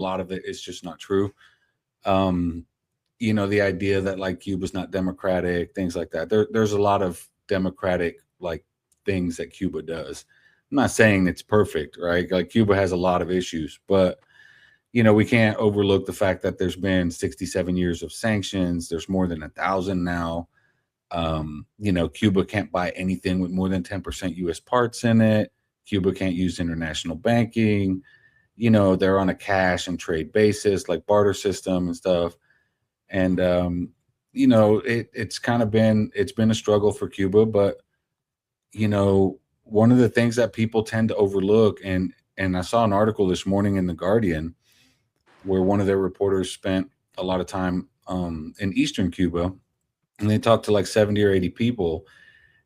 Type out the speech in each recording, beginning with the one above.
lot of it is just not true. Um, the idea that like Cuba's not democratic, things like that. There's a lot of democratic like things that Cuba does. I'm not saying it's perfect, right? Like Cuba has a lot of issues, but we can't overlook the fact that there's been 67 years of sanctions. There's more than 1,000 now. Cuba can't buy anything with more than 10% U.S. parts in it. Cuba can't use international banking. They're on a cash and trade basis, like barter system and stuff. And it's been a struggle for Cuba, but one of the things that people tend to overlook, and I saw an article this morning in the Guardian where one of their reporters spent a lot of time in Eastern Cuba, and they talked to like 70 or 80 people,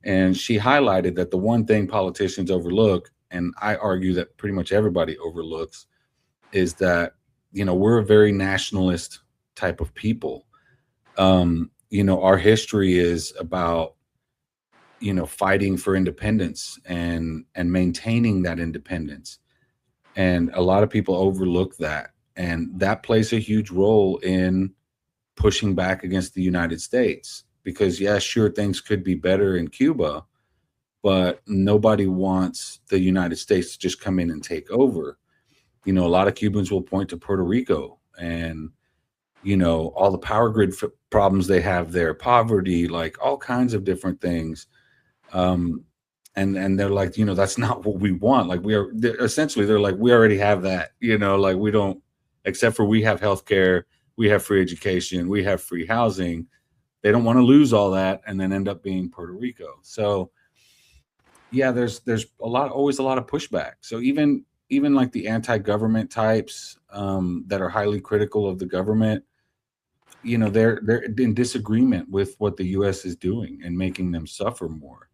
and she highlighted that the one thing politicians overlook, and I argue that pretty much everybody overlooks, is that we're a very nationalist type of people. Our history is about fighting for independence and maintaining that independence, and a lot of people overlook that, and that plays a huge role in pushing back against the United States. Because yeah, sure, things could be better in Cuba, but nobody wants the United States to just come in and take over. A lot of Cubans will point to Puerto Rico and all the power grid problems they have there, poverty, like all kinds of different things. And they're like, that's not what we want. Like they're like, we already have that, like we don't, except for we have healthcare, we have free education, we have free housing. They don't want to lose all that and then end up being Puerto Rico. So yeah, there's always a lot of pushback. So even like the anti-government types that are highly critical of the government, they're in disagreement with what the U.S. is doing and making them suffer more.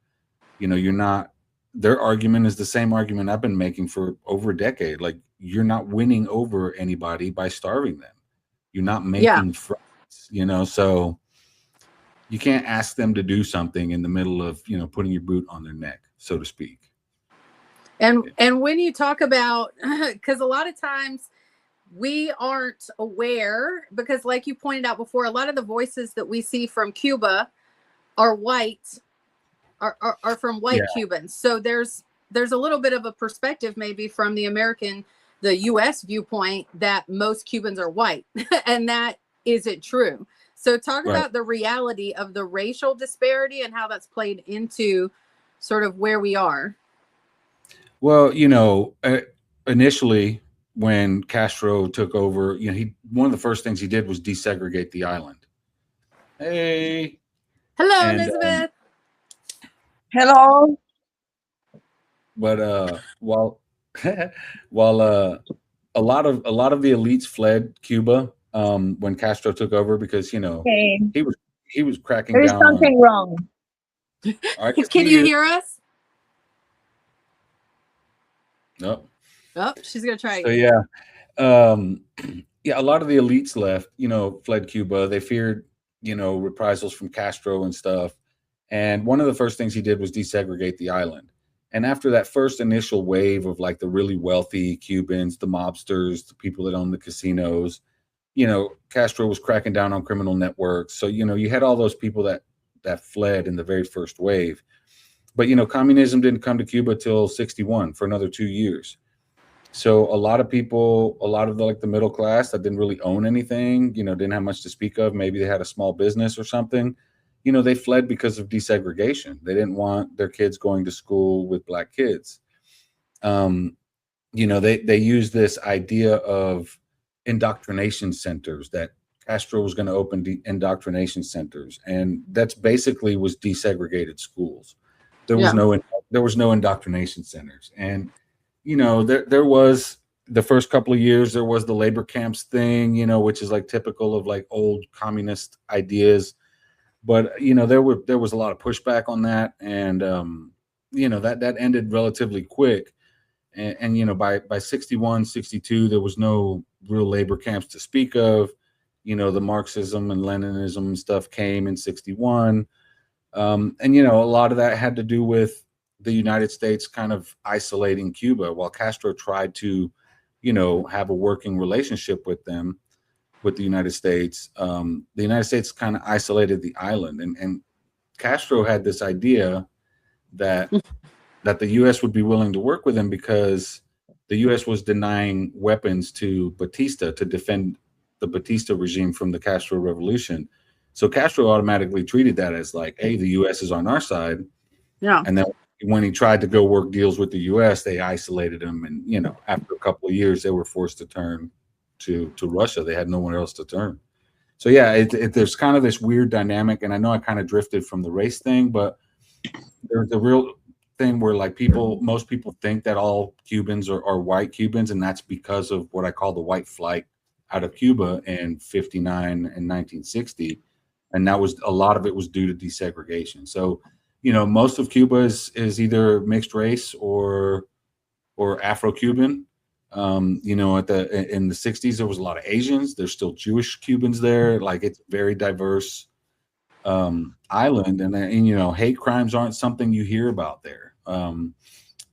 Their argument is the same argument I've been making for over a decade. Like, you're not winning over anybody by starving them. You're not making friends, so you can't ask them to do something in the middle of, putting your boot on their neck, so to speak. And when you talk about, because a lot of times we aren't aware, because like you pointed out before, a lot of the voices that we see from Cuba are white, are from white Cubans. So there's a little bit of a perspective maybe from the U.S. viewpoint that most Cubans are white, and that isn't true. So talk about the reality of the racial disparity and how that's played into sort of where we are. Well, initially when Castro took over, one of the first things he did was desegregate the island. Hey. Hello, Elizabeth. Hello. But while a lot of the elites fled Cuba when Castro took over, because he was cracking down. There's something wrong. Can you hear us? Nope. Oh, she's gonna try. So a lot of the elites left, fled Cuba. They feared, reprisals from Castro and stuff. And one of the first things he did was desegregate the island. And after that first initial wave of like the really wealthy Cubans, the mobsters, the people that own the casinos, Castro was cracking down on criminal networks. So, you had all those people that fled in the very first wave. But, communism didn't come to Cuba till 1961 for another 2 years. So a lot of people, a lot of the middle class that didn't really own anything, didn't have much to speak of. Maybe they had a small business or something. They fled because of desegregation. They didn't want their kids going to school with black kids. They used this idea of indoctrination centers, that Castro was going to open indoctrination centers, and that's basically was desegregated schools. There was no indoctrination centers, and there was the first couple of years there was the labor camps thing, which is like typical of like old communist ideas. But there was a lot of pushback on that, and that ended relatively quick. And by 1961, 1962, there was no real labor camps to speak of. The Marxism and Leninism and stuff came in 1961, and a lot of that had to do with the United States kind of isolating Cuba, while Castro tried to have a working relationship with them, with the United States. The United States kind of isolated the island, and Castro had this idea that the U.S. would be willing to work with him because the U.S. was denying weapons to Batista to defend the Batista regime from the Castro revolution. So Castro automatically treated that as like, hey, the U.S. is on our side. Yeah. And then when he tried to go work deals with the U.S., they isolated him. And, after a couple of years, they were forced to turn to Russia. They had nowhere else to turn. So, yeah, there's kind of this weird dynamic. And I know I kind of drifted from the race thing, but there's a real thing where like most people think that all Cubans are white Cubans. And that's because of what I call the white flight out of Cuba in 59 and 1960. And that was a lot of it was due to desegregation. So, most of Cuba is either mixed race or Afro-Cuban. In the 60s, there was a lot of Asians. There's still Jewish Cubans there. Like, it's a very diverse island. And hate crimes aren't something you hear about there.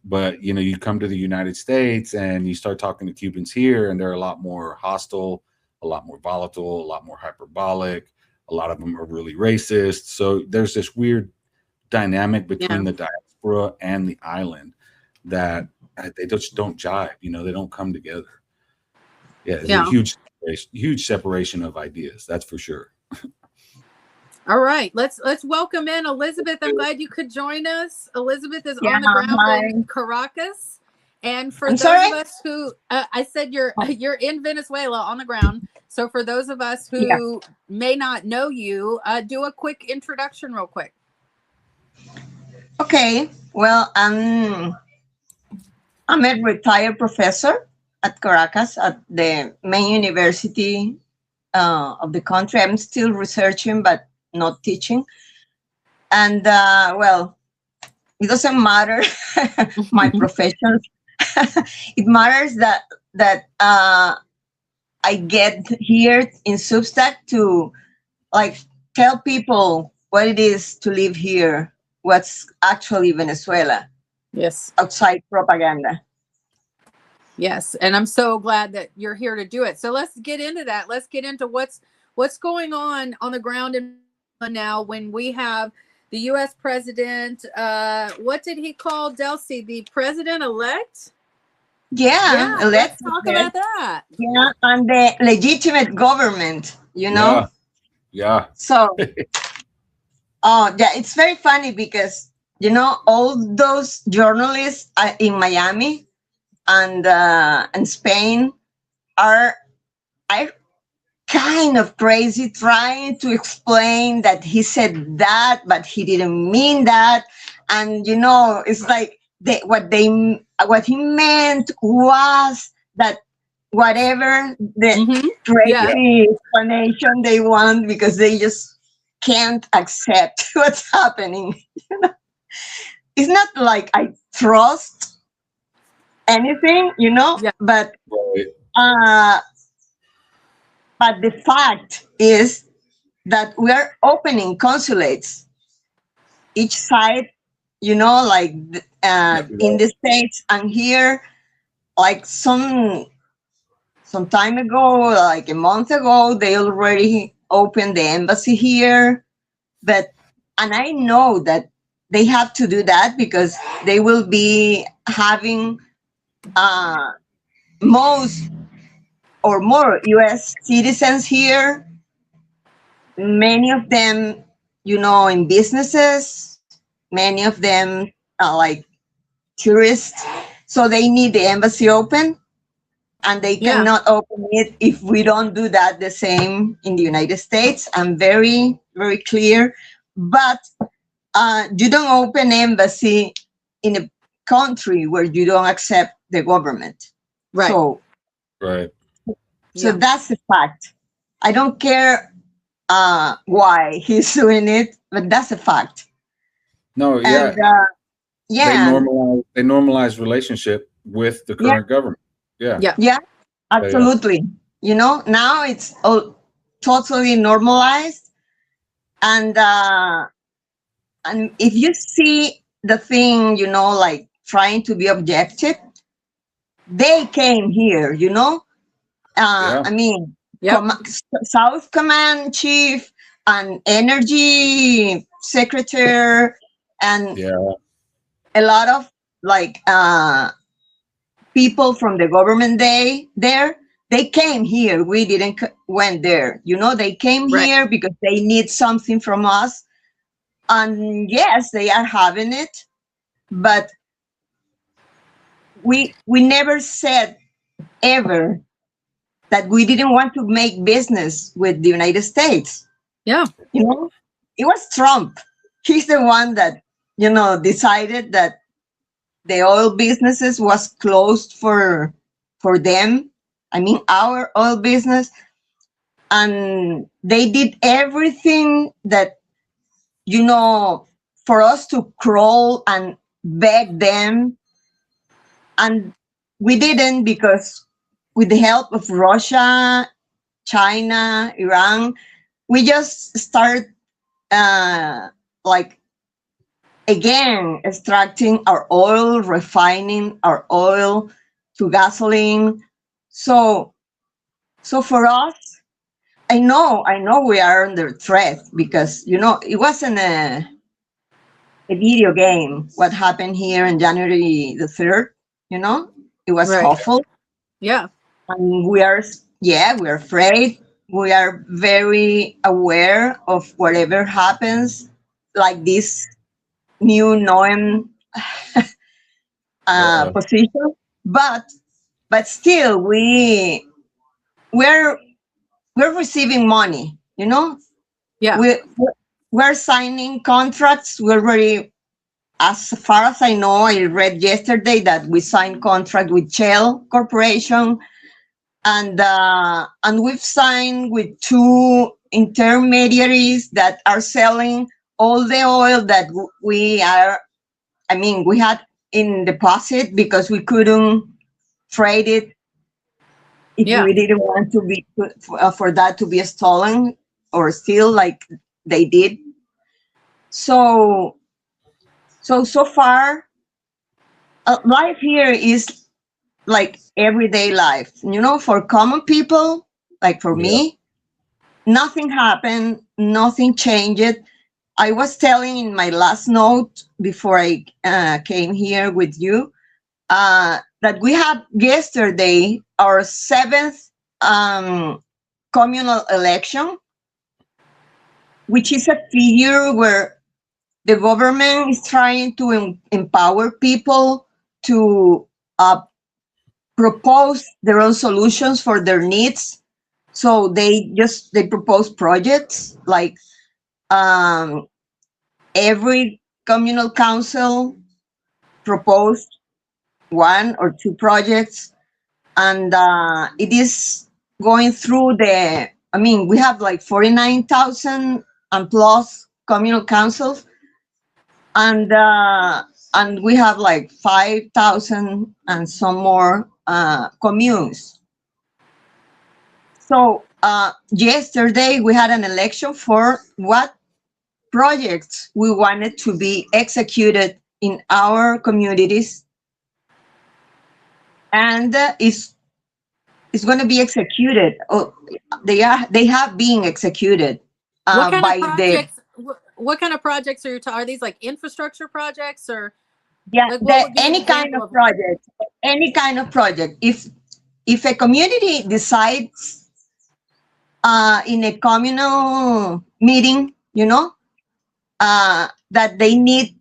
But, you come to the United States and you start talking to Cubans here, and they're a lot more hostile, a lot more volatile, a lot more hyperbolic. A lot of them are really racist. So there's this weird dynamic between the diaspora and the island that they just don't jive. They don't come together. Yeah, it's a huge separation of ideas. That's for sure. All right, let's welcome in Elizabeth. I'm glad you could join us. Elizabeth is on the ground in Caracas, and for those of us who I said you're in Venezuela on the ground. So for those of us who may not know you, do a quick introduction, real quick. Okay, well, I'm a retired professor at Caracas at the main university of the country. I'm still researching, but not teaching. And well, it doesn't matter my profession. It matters that I get here in Substack to like tell people what it is to live here, what's actually Venezuela. Yes. Outside propaganda. Yes, and I'm so glad that you're here to do it. So let's get into that. Let's get into what's going on the ground in now when we have the U.S. president. What did he call Delcy? The president-elect? Yeah, let's talk about that. Yeah, and the legitimate government, Yeah. So, it's very funny because, all those journalists in Miami and Spain are kind of crazy trying to explain that he said that, but he didn't mean that. And, it's like what he meant was that whatever the crazy explanation they want, because they just can't accept what's happening. It's not like I trust anything, but the fact is that we are opening consulates each side, like in the States and here, like some time ago, like a month ago, they already opened the embassy here. And I know that they have to do that because they will be having most or more U.S. citizens here. Many of them, in businesses. Many of them are like tourists. So they need the embassy open. And they cannot open it if we don't do that the same in the United States. I'm very, very clear. But you don't open embassy in a country where you don't accept the government. Right. So that's a fact. I don't care why he's doing it, but that's a fact. No, yeah. And, they normalize relationship with the current government. Yeah, absolutely. Now it's all totally normalized. And if you see the thing, like trying to be objective, they came here, you know. Yeah. I mean, Yep. South Command Chief and Energy Secretary and Yeah. a lot of like people from the government they came here. We didn't went there, you know. They came Right. here because they need something from us, and yes, they are having it, but we never said ever that we didn't want to make business with the United States. Yeah. You know, it was Trump. He's the one that, you know, decided that the oil businesses was closed for them. I mean, our oil business, and they did everything that, you know, for us to crawl and beg them, and we didn't, because with the help of Russia, China, Iran, we just start like again extracting our oil, refining our oil to gasoline. So for us, I know we are under threat, because, you know, it wasn't a video game what happened here on January the 3rd. You know, it was Right. awful. Yeah. And we're afraid. We are very aware of whatever happens, like this new Noem Uh, position. But still, we're receiving money, you know. Yeah. We're signing contracts. We're very, as far as I know, I read yesterday that we signed contract with Shell Corporation, and we've signed with 2 intermediaries that are selling all the oil that we are. I mean, we had in deposit because we couldn't trade it if Yeah. we didn't want to be for that to be stolen or steal like they did. So far, life here is like everyday life, you know, for common people like for yeah. me. Nothing happened, nothing changed. I was telling in my last note before I came here with you that we had yesterday our 7th communal election, which is a figure where the government is trying to empower people to propose their own solutions for their needs. So they propose projects like every communal council proposed 1 or 2 projects, and it is going through I mean, we have like 49,000 and plus communal councils, and we have like 5,000 and some more communes. So yesterday we had an election for what projects we wanted to be executed in our communities, and it's going to be executed. Oh, they have been executed What kind of by the projects? What kind of projects are these, like infrastructure projects, or like what the would be an example of them? any kind of project. If a community decides in a communal meeting, you know, that they need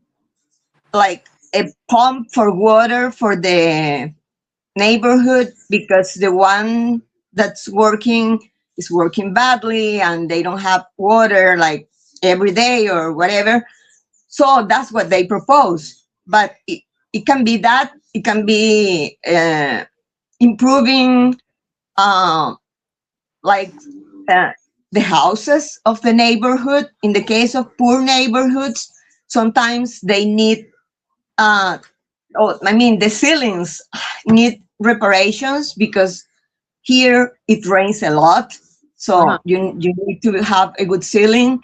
like a pump for water for the neighborhood because the one that's working is working badly and they don't have water like every day or whatever. So that's what they propose. But it can be that, it can be improving like the houses of the neighborhood. In the case of poor neighborhoods, sometimes they need the ceilings need reparations because here it rains a lot. So you need to have a good ceiling.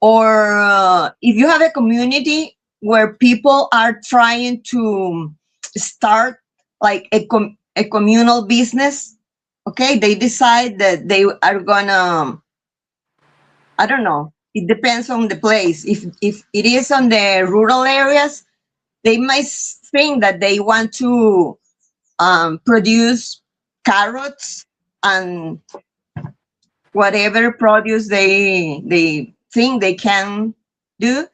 Or if you have a community where people are trying to start like a communal business. Okay, they decide that they are gonna, I don't know, it depends on the place. If it is on the rural areas, they might think that they want to produce carrots and whatever produce they think they can do.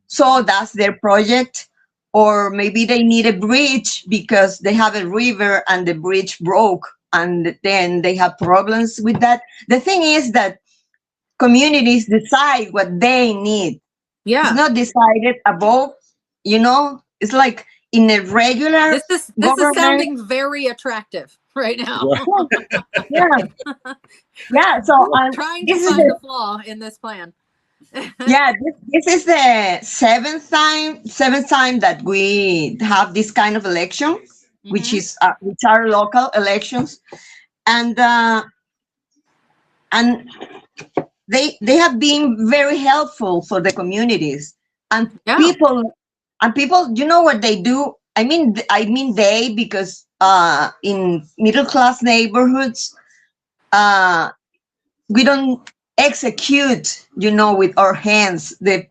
So that's their project. Or maybe they need a bridge because they have a river and the bridge broke, and then they have problems with that. The thing is that communities decide what they need. It's Yeah. not decided above, it's like in a regular This is government. sounding very attractive right now. Yeah. So Trying this to is find the the flaw in this plan. yeah, this is the seventh time that we have this kind of election, which are local elections, and they have been very helpful for the communities and Yeah. people. You know what they do? I mean they, because in middle class neighborhoods, we don't execute, with our hands the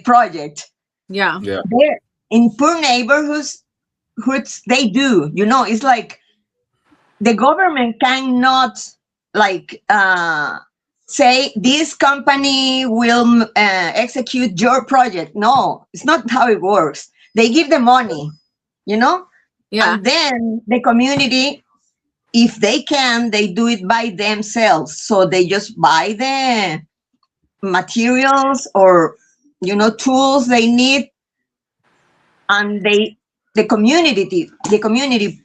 project. Yeah. Yeah. There in poor neighborhoods, they do. It's like the government cannot, like, say this company will execute your project. No, it's not how it works. They give the money, Yeah. and then the community, if they can, they do it by themselves. So they just buy the materials or tools they need, and the community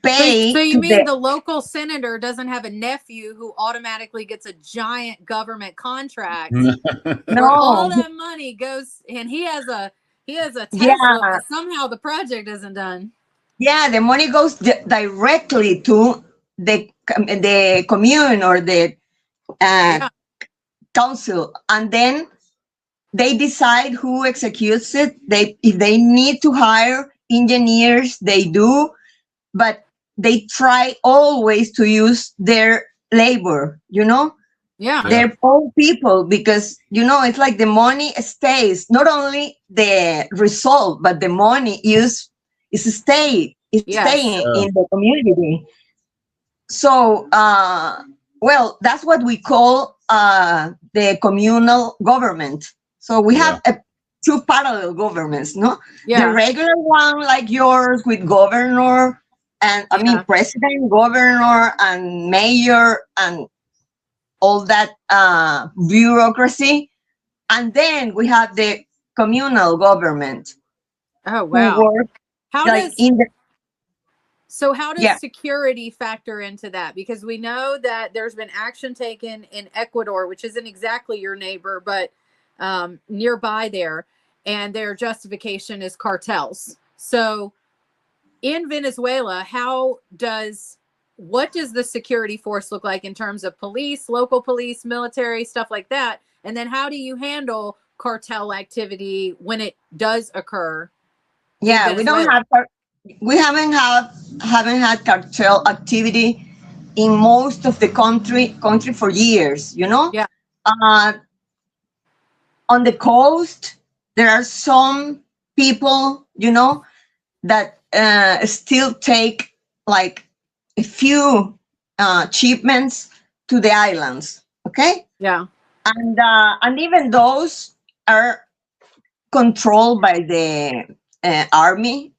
pay So you to mean the local senator doesn't have a nephew who automatically gets a giant government contract where all no. that money goes, and he has a Tesla, Yeah, but somehow the project isn't done. yeah, the money goes directly to the commune or the Yeah. council, and then they decide who executes it. If they need to hire engineers, they do, but they try always to use their labor, Yeah. their own people, because it's like the money stays, not only the result, but the money is staying Yes. in the community. So well, that's what we call the communal government. So we have two parallel governments, no? The Yeah. regular one like yours with governor and president, governor, and mayor, and all that bureaucracy. And then we have the communal government, Oh, who wow. work How like does in the security factor into that? Because we know that there's been action taken in Ecuador, which isn't exactly your neighbor, but nearby there, and their justification is cartels. So in Venezuela, what does the security force look like in terms of police, local police, military, stuff like that? And then how do you handle cartel activity when it does occur? Yeah, we haven't had cartel activity in most of the country for years, Yeah. On the coast, there are some people, that still take like a few shipments to the islands. Okay. Yeah. And even those are controlled by the army,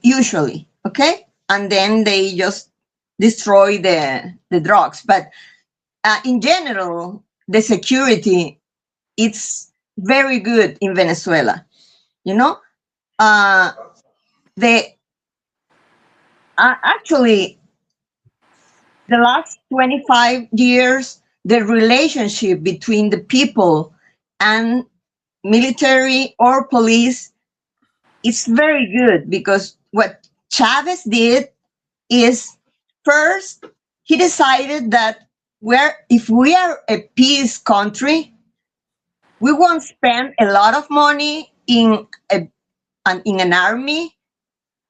usually. Okay. And then they just destroy the drugs. But in general, the security, it's very good in Venezuela. Actually, the last 25 years, the relationship between the people and military or police is very good, because what Chavez did is, first, he decided that if we are a peace country, we won't spend a lot of money in an army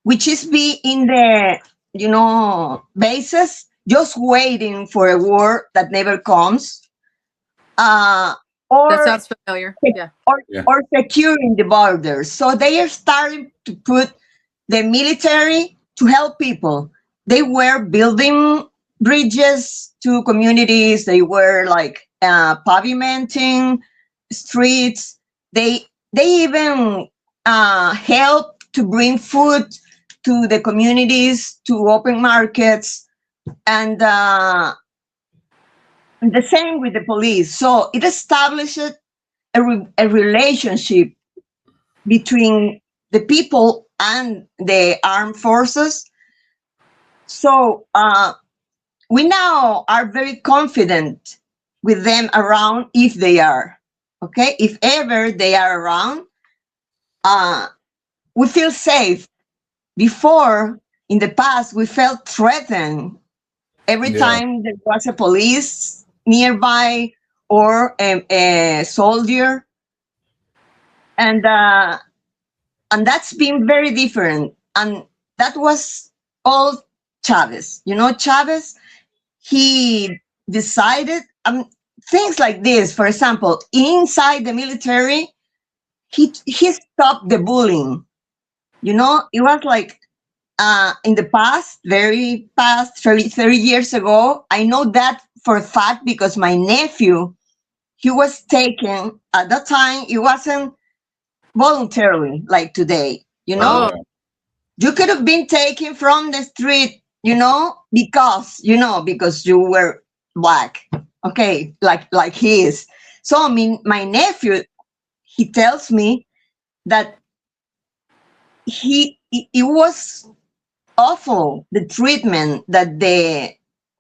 which is be in the, bases, just waiting for a war that never comes, That or sounds familiar. Yeah. or securing the borders. So they are starting to put the military to help people. They were building bridges to communities. They were like pavimenting streets. They even helped to bring food to the communities, to open markets, and the same with the police. So it established a relationship between the people and the armed forces. So we now are very confident with them around, if they are. Okay, if ever they are around, we feel safe. Before, in the past, we felt threatened every Yeah. time there was a police nearby or a soldier, and that's been very different. And that was all Chavez. Chavez, he decided things like this. For example, inside the military, he stopped the bullying. It was like in the past, very past, 30 years ago. I know that for a fact because my nephew, he was taken at that time. It wasn't voluntarily like today. Oh, You could have been taken from the street, because you were black. Okay, like he is. So I mean, my nephew, he tells me that it was awful, the treatment that the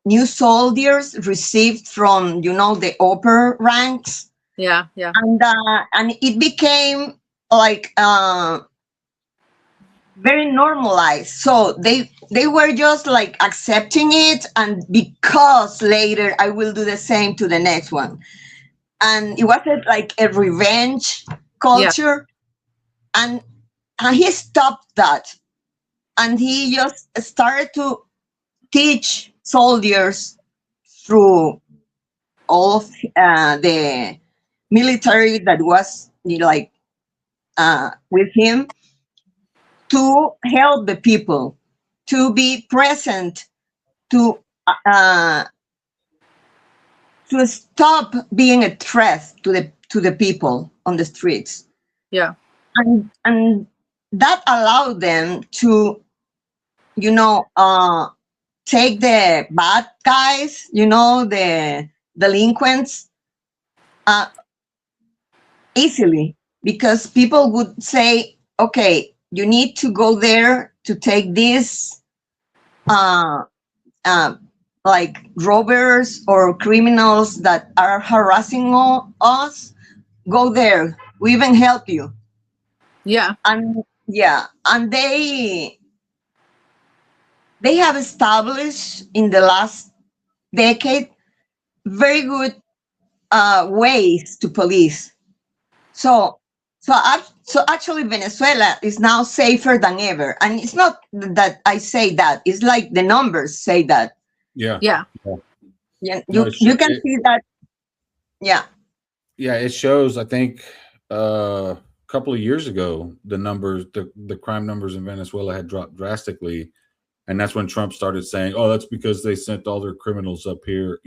new soldiers received from the upper ranks, yeah. and it became like very normalized. So they were just like accepting it, and because later I will do the same to the next one, and it wasn't like a revenge culture. And he stopped that, and he just started to teach soldiers through all of the military that was like with him, to help the people, to be present, to uh, to stop being a threat to the people on the streets. Yeah. And that allowed them to take the bad guys, the delinquents, easily, because people would say, okay, you need to go there to take this, like robbers or criminals that are harassing us. Go there. We even help you. Yeah. And yeah, and they have established in the last decade very good ways to police. So actually, Venezuela is now safer than ever, and it's not that I say that; it's like the numbers say that. Yeah. Yeah. Yeah, No, you can see that. Yeah. Yeah, it shows. I think a couple of years ago, the numbers, the crime numbers in Venezuela had dropped drastically, and that's when Trump started saying, "Oh, that's because they sent all their criminals up here."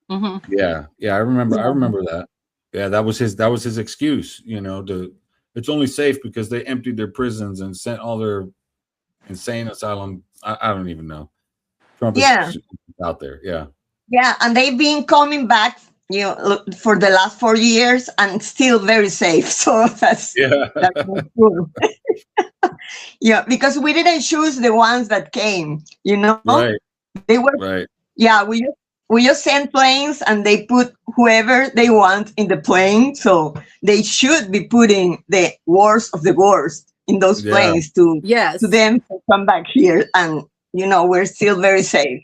Hmm. Yeah, I remember that. Yeah, that was his excuse. It's only safe because they emptied their prisons and sent all their insane asylum. I don't even know. Trump Yeah. is out there. Yeah. Yeah, and they've been coming back, for the last 4 years, and still very safe. So that's Yeah. cool. Yeah, because we didn't choose the ones that came. Right. They were. Right. Yeah, we just send planes, and they put whoever they want in the plane. So they should be putting the worst of the worst in those Yeah. planes to Yes. them to come back here, and we're still very safe.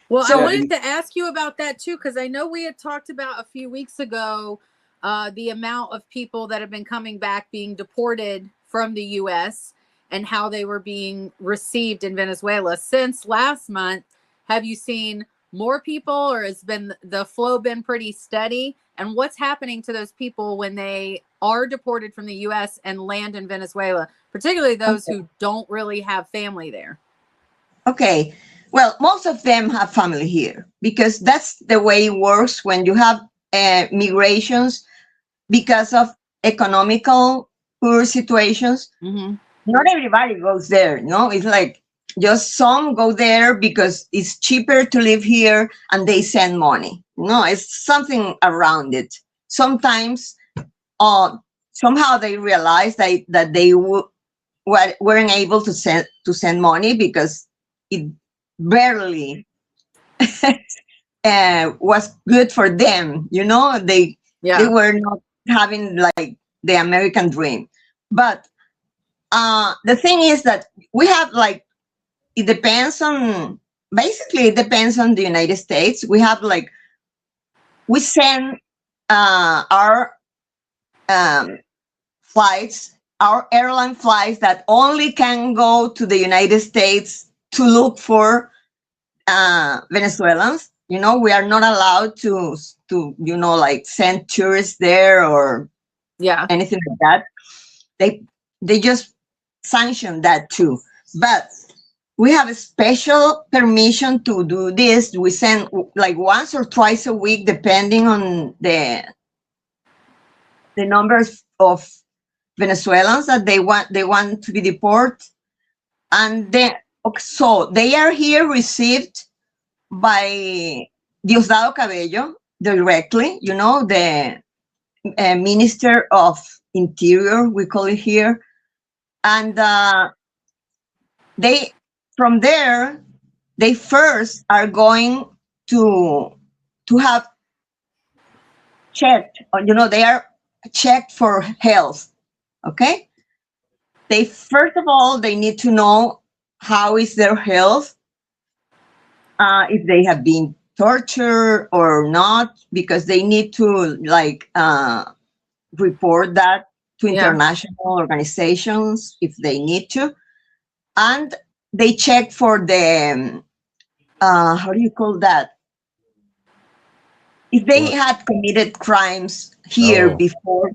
Well, So- I wanted to ask you about that too, because I know we had talked about a few weeks ago the amount of people that have been coming back being deported from the U.S. and how they were being received in Venezuela. Since last month, have you seen more people, or has been the flow been pretty steady? And what's happening to those people when they are deported from the U.S. and land in Venezuela, particularly those who don't really have family there? Okay. Well, most of them have family here, because that's the way it works when you have migrations because of economical poor situations. Mm-hmm. Not everybody goes there. No, it's like just some go there because it's cheaper to live here and they send money. No, it's something around it. Sometimes somehow they realize that they weren't able to send money because it barely was good for them. They were not having like the American dream. But the thing is that we have like, it depends on the United States. We have like, we send our flights, our airline flights that only can go to the United States to look for Venezuelans. We are not allowed to like send tourists there or anything like that. They just sanction that too. But we have a special permission to do this. We send like once or twice a week, depending on the numbers of Venezuelans that they want to be deported. And then, so they are here received by Diosdado Cabello directly, the Minister of Interior, we call it here. And from there, they first are going to have checked, they are checked for health. Okay. First of all, they need to know how is their health, if they have been tortured or not, because they need to like report that to international organizations if they need to. And they check for the how do you call that? If they had committed crimes here before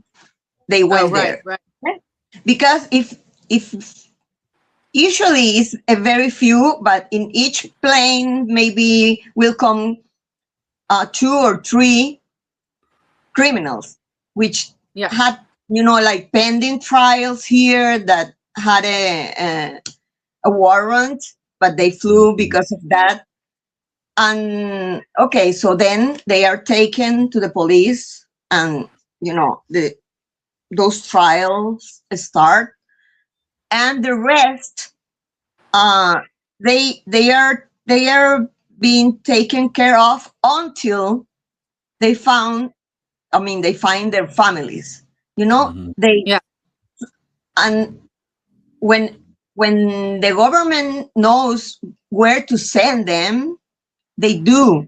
they went there. Right. Because if usually it's a very few, but in each plane maybe will come 2 or 3 criminals, which had like pending trials here, that had a warrant, but they flew because of that. And okay, so then they are taken to the police, and those trials start, and the rest they are being taken care of until they find their families. And when the government knows where to send them, they do.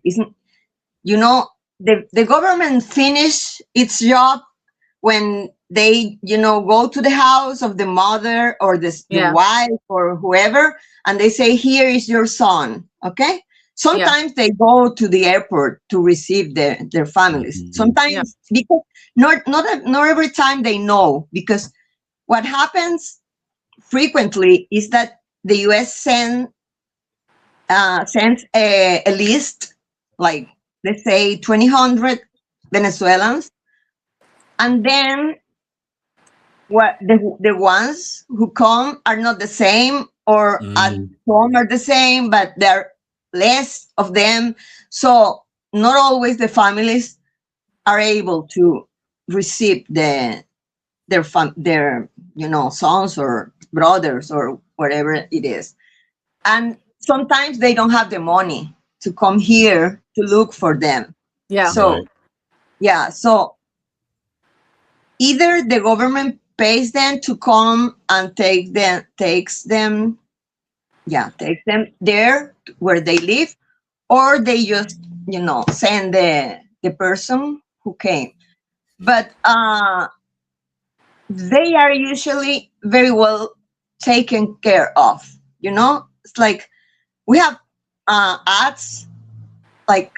The government finish its job when they go to the house of the mother or the wife or whoever, and they say, here is your son. Okay. Sometimes they go to the airport to receive their families. Sometimes because not every time they know, because what happens frequently is that the US sends a list, like let's say 200 Venezuelans, and then what the ones who come are not the same, or some are the same, but there are less of them. So not always the families are able to receive their sons or brothers or whatever it is. And sometimes they don't have the money to come here to look for them. So either the government pays them to come and takes them there where they live, or they just send the person who came. But they are usually very well taken care of. You know, it's like we have ads like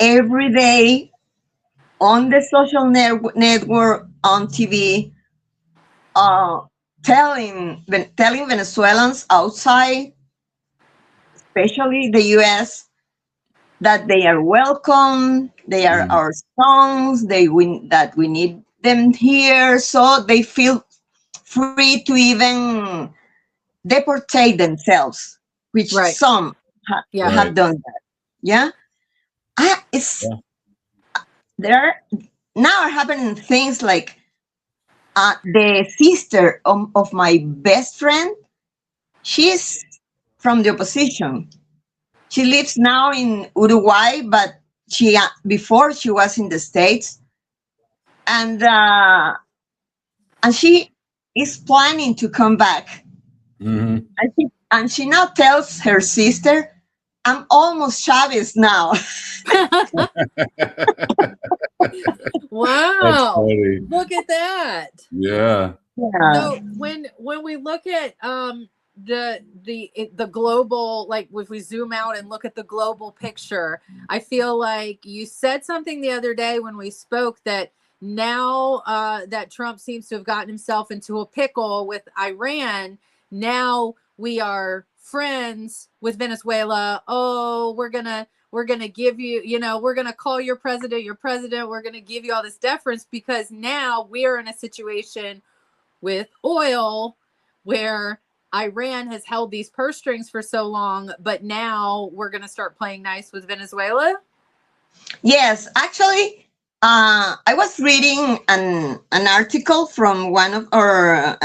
every day on the social network, on TV, telling Venezuelans outside, especially the U.S., that they are welcome, they are our sons, that we need them here, so they feel free to even deportate themselves, which some have done that. Yeah, it's there now are happening things like the sister of my best friend. She's from the opposition. She lives now in Uruguay, but before she was in the States, and she is planning to come back. And she now tells her sister, "I'm almost Chavez now." Wow! Look at that. Yeah. So when we look at the global, like if we zoom out and look at the global picture, I feel like you said something the other day when we spoke that now that Trump seems to have gotten himself into a pickle with Iran, now we are friends with Venezuela. Oh, we're gonna give you, we're gonna call your president. We're gonna give you all this deference because now we're in a situation with oil where Iran has held these purse strings for so long, but now we're going to start playing nice with Venezuela? Yes, actually, I was reading an article from one of our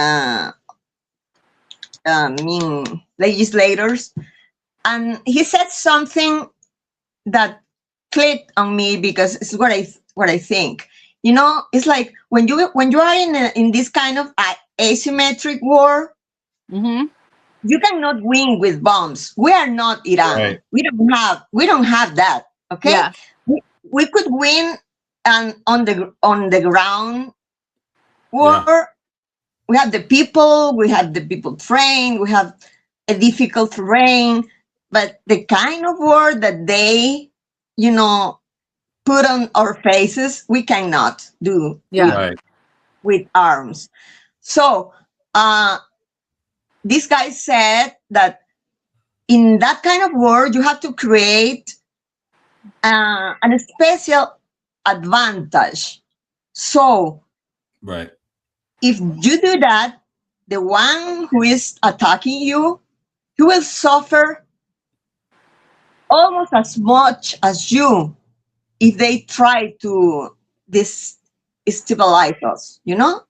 legislators, and he said something that clicked on me because it's what I think. It's like when you are in this kind of asymmetric war, you cannot win with bombs. We are not Iran. Right. We don't have that. Okay. Yeah. We could win on the ground war. Yeah. We have the people trained. We have a difficult terrain, but the kind of war that they, put on our faces, we cannot do with arms. So this guy said that in that kind of war, you have to create an special advantage. So if you do that, the one who is attacking you, he will suffer almost as much as you if they try to destabilize us.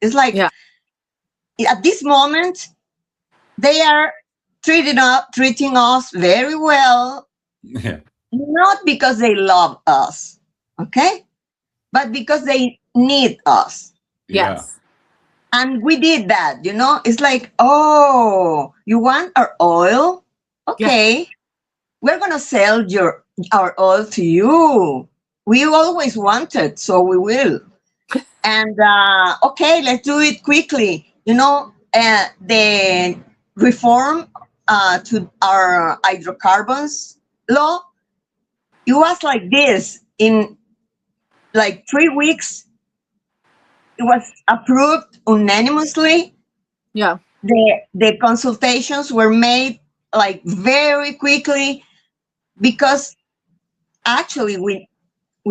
It's like at this moment they are treating us very well, not because they love us, okay, but because they need us. Yes. And we did that. It's like, oh, you want our oil? Okay, we're gonna sell our oil to you. We always wanted, so we will. And okay, let's do it quickly. The reform to our hydrocarbons law, it was like this. In like 3 weeks, it was approved unanimously. Yeah. The consultations were made like very quickly because actually we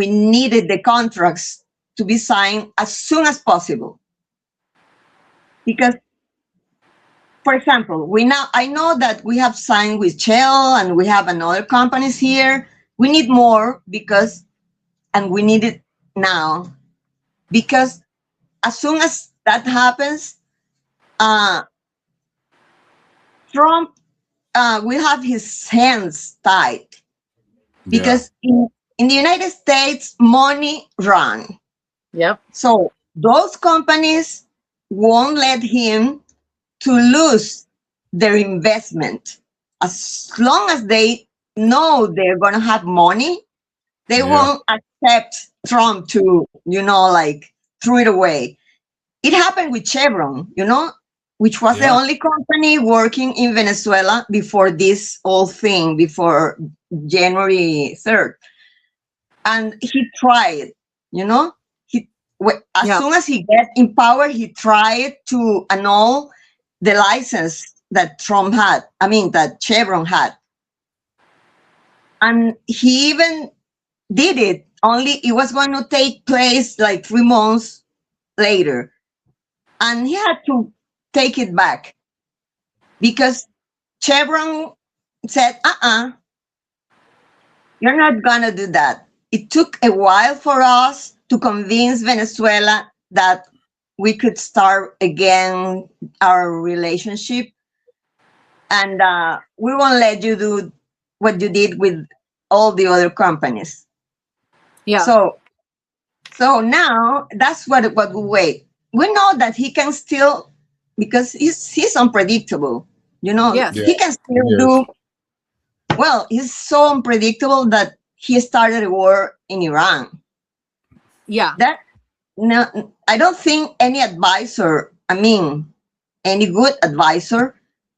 needed the contracts to be signed as soon as possible. Because, for example, I know that we have signed with Shell and we have another companies here. We need more and we need it now, because as soon as that happens, Trump will have his hands tied, because in the United States, money run. Yep. So those companies won't let him to lose their investment. As long as they know they're going to have money, they won't accept Trump to, throw it away. It happened with Chevron, which was the only company working in Venezuela before this whole thing, before January 3rd. And he tried, you know, as soon as he got in power, he tried to annul the license that Trump had, that Chevron had. And he even did it, only it was going to take place like 3 months later. And he had to take it back because Chevron said, you're not going to do that. It took a while for us to convince Venezuela that we could start again our relationship. And we won't let you do what you did with all the other companies. Yeah. So now that's what we wait. We know that he can still, because he's unpredictable, you know. Yes. He can still do. Well, he's so unpredictable that he started a war in Iran. Yeah. No, I don't think any advisor, any good advisor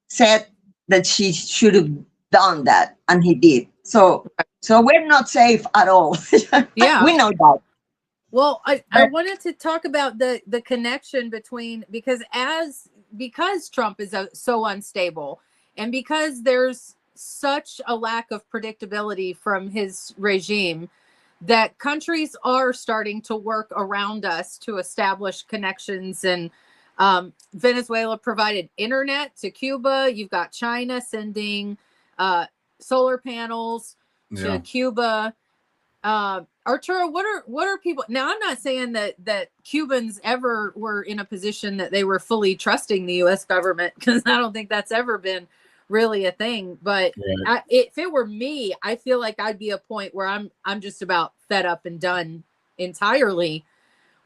said that she should have done that, and he did. So we're not safe at all. Yeah. We know that. Well, I wanted to talk about the connection between, because Trump is so unstable, and because there's such a lack of predictability from his regime, that countries are starting to work around us to establish connections. And Venezuela provided internet to Cuba. You've got China sending solar panels to Cuba. Arturo, what are people now? I'm not saying that Cubans ever were in a position that they were fully trusting the U.S. government, because I don't think that's ever been really a thing. But if it were me, I feel like I'd be a point where I'm just about fed up and done entirely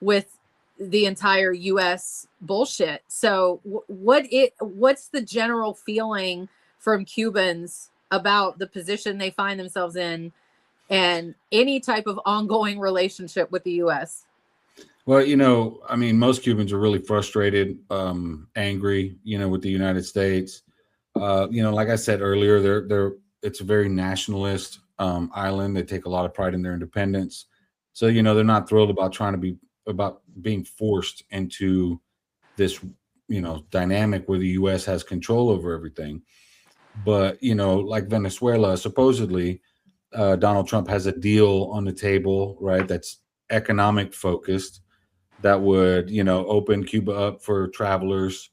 with the entire U.S. bullshit. So what's the general feeling from Cubans about the position they find themselves in, and any type of ongoing relationship with the U.S.? Well, most Cubans are really frustrated, angry, with the United States. Like I said earlier, it's a very nationalist island. They take a lot of pride in their independence. So, they're not thrilled about being forced into this, dynamic where the U.S. has control over everything. But, like Venezuela, supposedly, Donald Trump has a deal on the table, right? That's economic focused, that would, open Cuba up for travelers,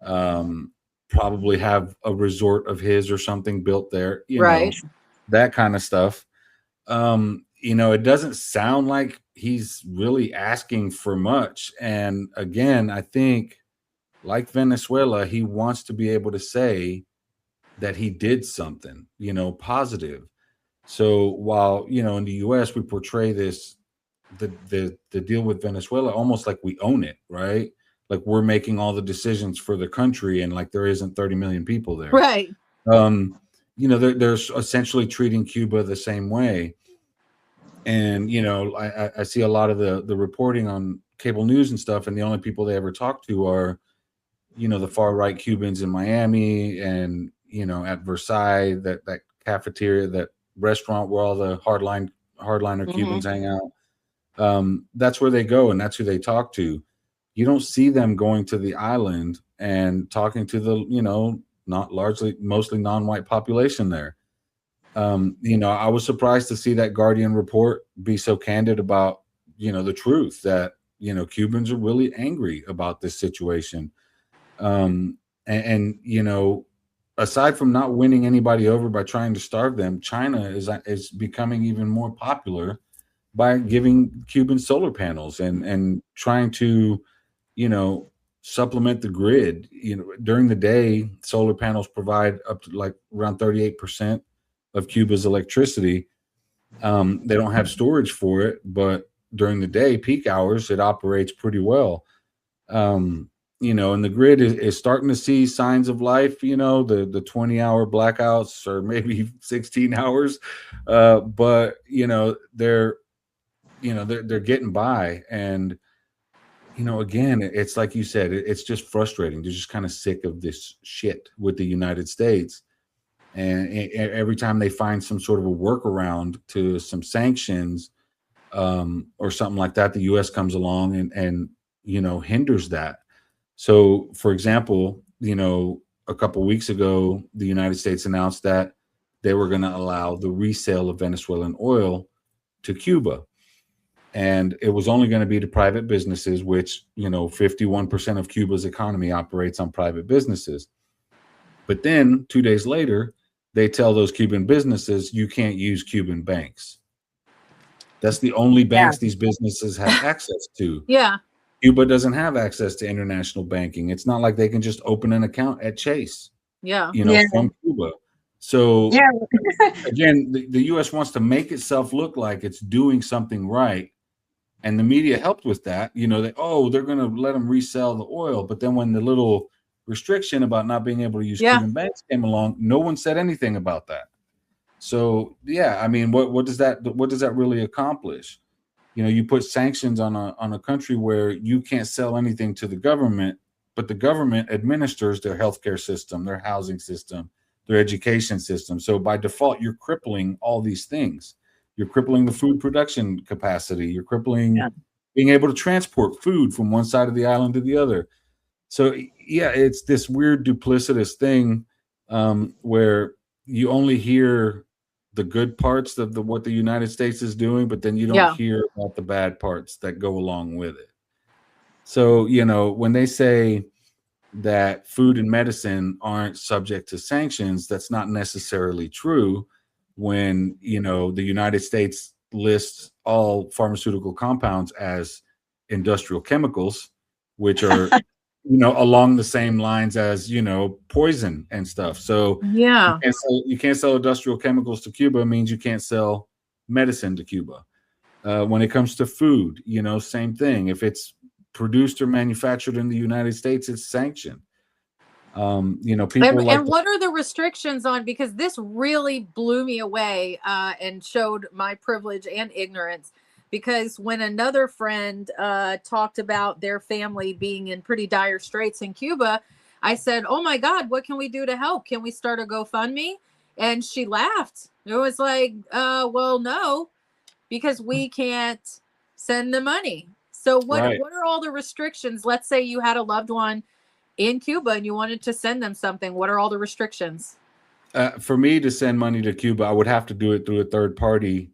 probably have a resort of his or something built there, right? That kind of stuff. It doesn't sound like he's really asking for much. And again, I think, like Venezuela, he wants to be able to say that he did something, positive. So while, in the US, we portray the deal with Venezuela almost like we own it, right? Like we're making all the decisions for the country, and like there isn't 30 million people there. Right. They're essentially treating Cuba the same way. And, I see a lot of the reporting on cable news and stuff, and the only people they ever talk to are, the far right Cubans in Miami and, at Versailles, that cafeteria, that restaurant where all the hardliner Cubans hang out. That's where they go, and that's who they talk to. You don't see them going to the island and talking to the, mostly non-white population there. I was surprised to see that Guardian report be so candid about, the truth that, Cubans are really angry about this situation. And aside from not winning anybody over by trying to starve them, China is becoming even more popular by giving Cubans solar panels and trying to, supplement the grid. During the day, solar panels provide up to like around 38% of Cuba's electricity. They don't have storage for it, but during the day, peak hours, it operates pretty well. And the grid is starting to see signs of life, the 20-hour blackouts, or maybe 16 hours. But, they're getting by. And, again, it's like you said, it's just frustrating. They're just kind of sick of this shit with the United States. And every time they find some sort of a workaround to some sanctions, or something like that, the U.S. comes along and hinders that. So, for example, a couple of weeks ago, the United States announced that they were going to allow the resale of Venezuelan oil to Cuba. And it was only going to be to private businesses, which, 51% of Cuba's economy operates on private businesses. But then 2 days later, they tell those Cuban businesses, you can't use Cuban banks. That's the only banks these businesses have access to. Yeah. Cuba doesn't have access to international banking. It's not like they can just open an account at Chase, from Cuba. So again, the U.S. wants to make itself look like it's doing something right. And the media helped with that. They're going to let them resell the oil. But then when the little restriction about not being able to use Cuban banks came along, no one said anything about that. So yeah, I mean, what does that really accomplish? You put sanctions on a country where you can't sell anything to the government, but the government administers their healthcare system, their housing system, their education system. So by default, you're crippling all these things. You're crippling the food production capacity. You're crippling being able to transport food from one side of the island to the other. So yeah, it's this weird duplicitous thing where you only hear the good parts of what the United States is doing, but then you don't hear about the bad parts that go along with it. So, when they say that food and medicine aren't subject to sanctions, that's not necessarily true. When, the United States lists all pharmaceutical compounds as industrial chemicals, which are along the same lines as, poison and stuff. So you can't sell industrial chemicals to Cuba. It means you can't sell medicine to Cuba. When it comes to food, same thing. If it's produced or manufactured in the United States, it's sanctioned. People and what are the restrictions on? Because this really blew me away and showed my privilege and ignorance. Because when another friend talked about their family being in pretty dire straits in Cuba, I said, oh my God, what can we do to help? Can we start a GoFundMe? And she laughed. It was like, well, no, because we can't send the money. So what are all the restrictions? Let's say you had a loved one in Cuba and you wanted to send them something. What are all the restrictions? For me to send money to Cuba, I would have to do it through a third party.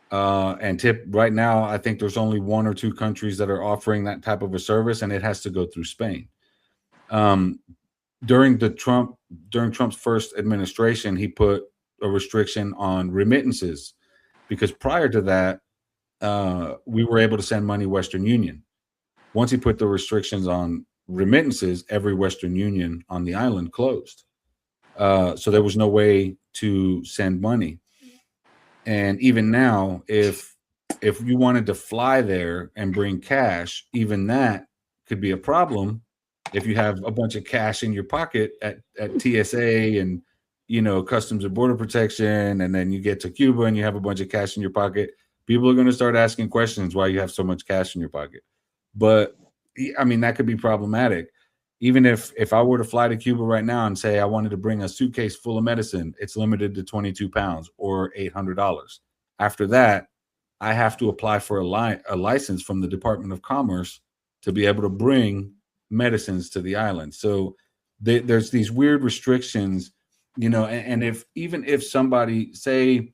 And tip right now, I think there's only 1 or 2 countries that are offering that type of a service, and it has to go through Spain. During Trump's first administration, he put a restriction on remittances, because prior to that, we were able to send money Western Union. Once he put the restrictions on remittances, every Western Union on the island closed. So there was no way to send money. And even now, if you wanted to fly there and bring cash, even that could be a problem if you have a bunch of cash in your pocket at TSA and, Customs and Border Protection, and then you get to Cuba and you have a bunch of cash in your pocket. People are going to start asking questions why you have so much cash in your pocket. But, I mean, that could be problematic. Even if I were to fly to Cuba right now and say I wanted to bring a suitcase full of medicine, it's limited to 22 pounds or $800. After that, I have to apply for a license from the Department of Commerce to be able to bring medicines to the island. So there's these weird restrictions, and if somebody, say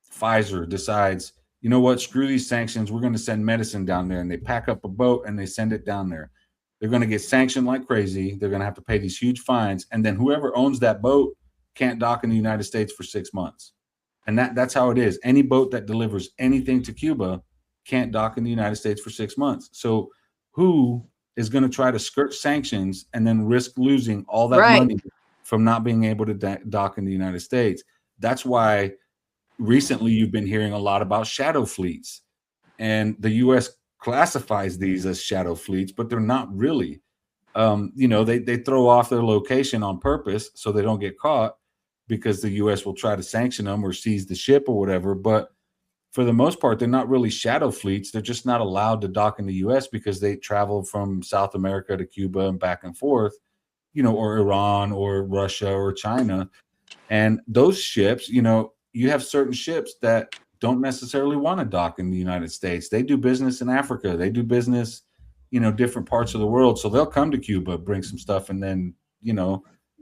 Pfizer, decides, you know what, screw these sanctions, we're going to send medicine down there, and they pack up a boat and they send it down there. They're going to get sanctioned like crazy. They're going to have to pay these huge fines. And then whoever owns that boat can't dock in the United States for 6 months. And that's how it is. Any boat that delivers anything to Cuba can't dock in the United States for 6 months. So who is going to try to skirt sanctions and then risk losing all that money from not being able to dock in the United States? That's why recently you've been hearing a lot about shadow fleets. And the U.S. classifies these as shadow fleets, but they're not really. They throw off their location on purpose so they don't get caught, because the U.S. will try to sanction them or seize the ship or whatever. But for the most part, they're not really shadow fleets. They're just not allowed to dock in the U.S. because they travel from South America to Cuba and back and forth, or Iran or Russia or China. And those ships, you have certain ships that don't necessarily want to dock in the United States. They do business in Africa. They do business, different parts of the world. So they'll come to Cuba, bring some stuff, and then,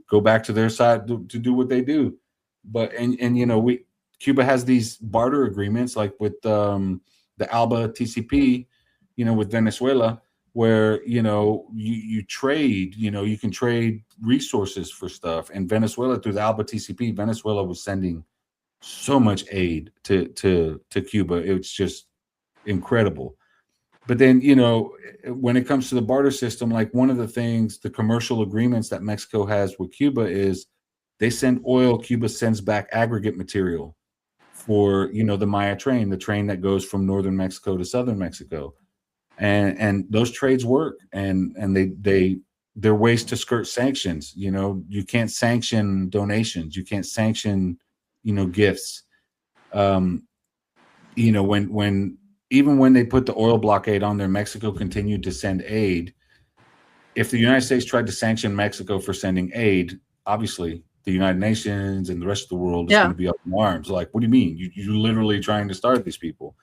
go back to their side to do what they do. But, Cuba has these barter agreements, like with the ALBA TCP, with Venezuela, where, you trade, you can trade resources for stuff. And Venezuela, through the ALBA TCP, Venezuela was sending so much aid to Cuba. It's just incredible. But then, when it comes to the barter system, like one of the things, the commercial agreements that Mexico has with Cuba is they send oil, Cuba sends back aggregate material for, the Maya train, the train that goes from northern Mexico to southern Mexico. And those trades work, and they're ways to skirt sanctions. You can't sanction donations, you can't sanction, gifts. When they put the oil blockade on there, Mexico continued to send aid. If the United States tried to sanction Mexico for sending aid, obviously the United Nations and the rest of the world is going to be up in arms. Like, what do you mean? You're literally trying to starve these people.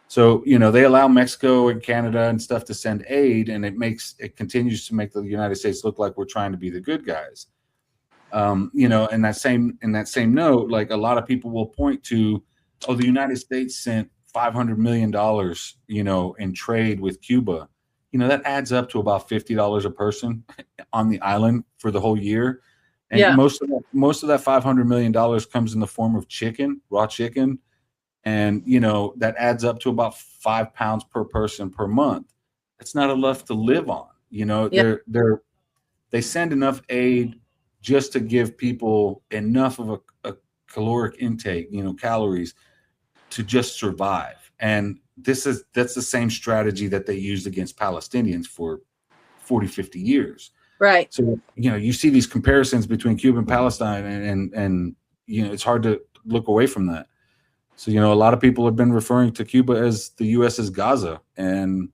So, they allow Mexico and Canada and stuff to send aid, and it continues to make the United States look like we're trying to be the good guys. In that same note, like a lot of people will point to, the United States sent $500 million, in trade with Cuba. That adds up to about $50 a person on the island for the whole year. And most of that $500 million comes in the form of raw chicken. And, that adds up to about 5 pounds per person per month. That's not enough to live on. They send enough aid just to give people enough of a caloric intake, calories, to just survive. And that's the same strategy that they used against Palestinians for 40, 50 years. Right. So, you see these comparisons between Cuba and Palestine, and it's hard to look away from that. So, a lot of people have been referring to Cuba as the U.S.'s Gaza, and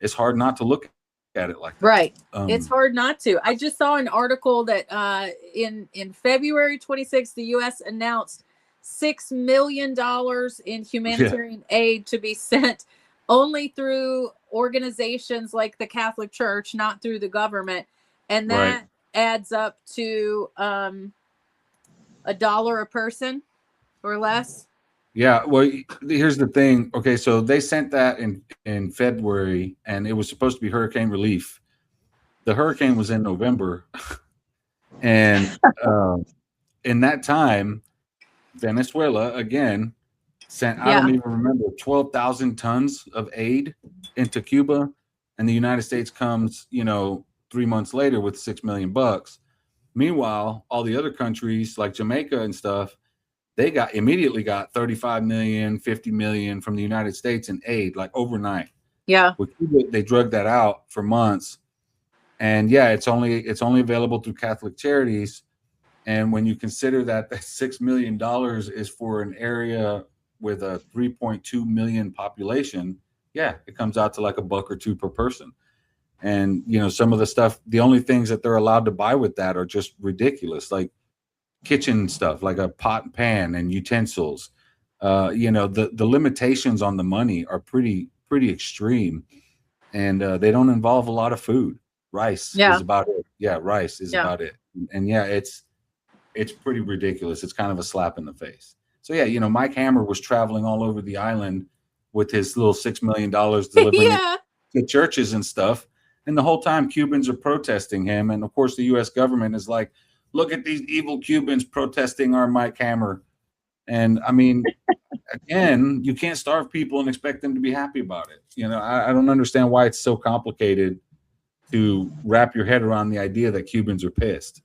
it's hard not to look at it like that. Right. It's hard not to. I just saw an article that in February 26th, the U.S. announced $6 million in humanitarian aid to be sent only through organizations like the Catholic Church, not through the government. And that adds up to $1 a person or less. Yeah. Well, here's the thing. Okay. So they sent that in February, and it was supposed to be hurricane relief. The hurricane was in November. And in that time, Venezuela, again, sent, I don't even remember, 12,000 tons of aid into Cuba. And the United States comes, 3 months later with $6 million. Meanwhile, all the other countries like Jamaica and stuff, they immediately got 35 million, 50 million from the United States in aid, like overnight. Yeah. With Cuba, they drug that out for months. And it's only available through Catholic charities. And when you consider that $6 million is for an area with a 3.2 million population, it comes out to like $1 or $2 per person. And, some of the stuff, the only things that they're allowed to buy with that are just ridiculous, like kitchen stuff, like a pot and pan and utensils. The limitations on the money are pretty extreme, and they don't involve a lot of food. Rice is about it. Yeah, rice is about it. And it's pretty ridiculous. It's kind of a slap in the face. So Mike Hammer was traveling all over the island with his little $6 million delivering it to churches and stuff. And the whole time Cubans are protesting him. And of course the US government is like, look at these evil Cubans protesting our Mike Hammer. And I mean, again, you can't starve people and expect them to be happy about it. I don't understand why it's so complicated to wrap your head around the idea that Cubans are pissed.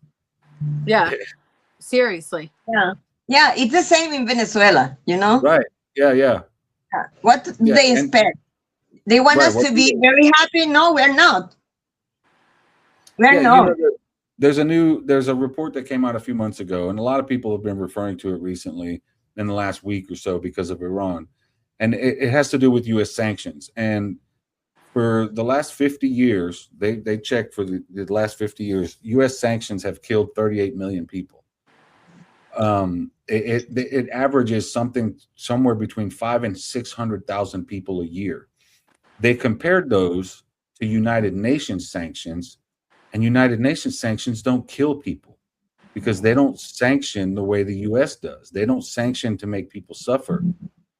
Yeah. Seriously. Yeah, it's the same in Venezuela, Right. Yeah. What do they expect? They want us to be very happy. No, we're not. We're not. There's a report that came out a few months ago, and a lot of people have been referring to it recently in the last week or so because of Iran. and it has to do with U.S. sanctions. And for the last 50 years, they checked for the last 50 years, U.S. sanctions have killed 38 million people. It averages somewhere between 500,000 and 600,000 people a year. They compared those to United Nations sanctions, and United Nations sanctions don't kill people because they don't sanction the way the U.S. does. They don't sanction to make people suffer.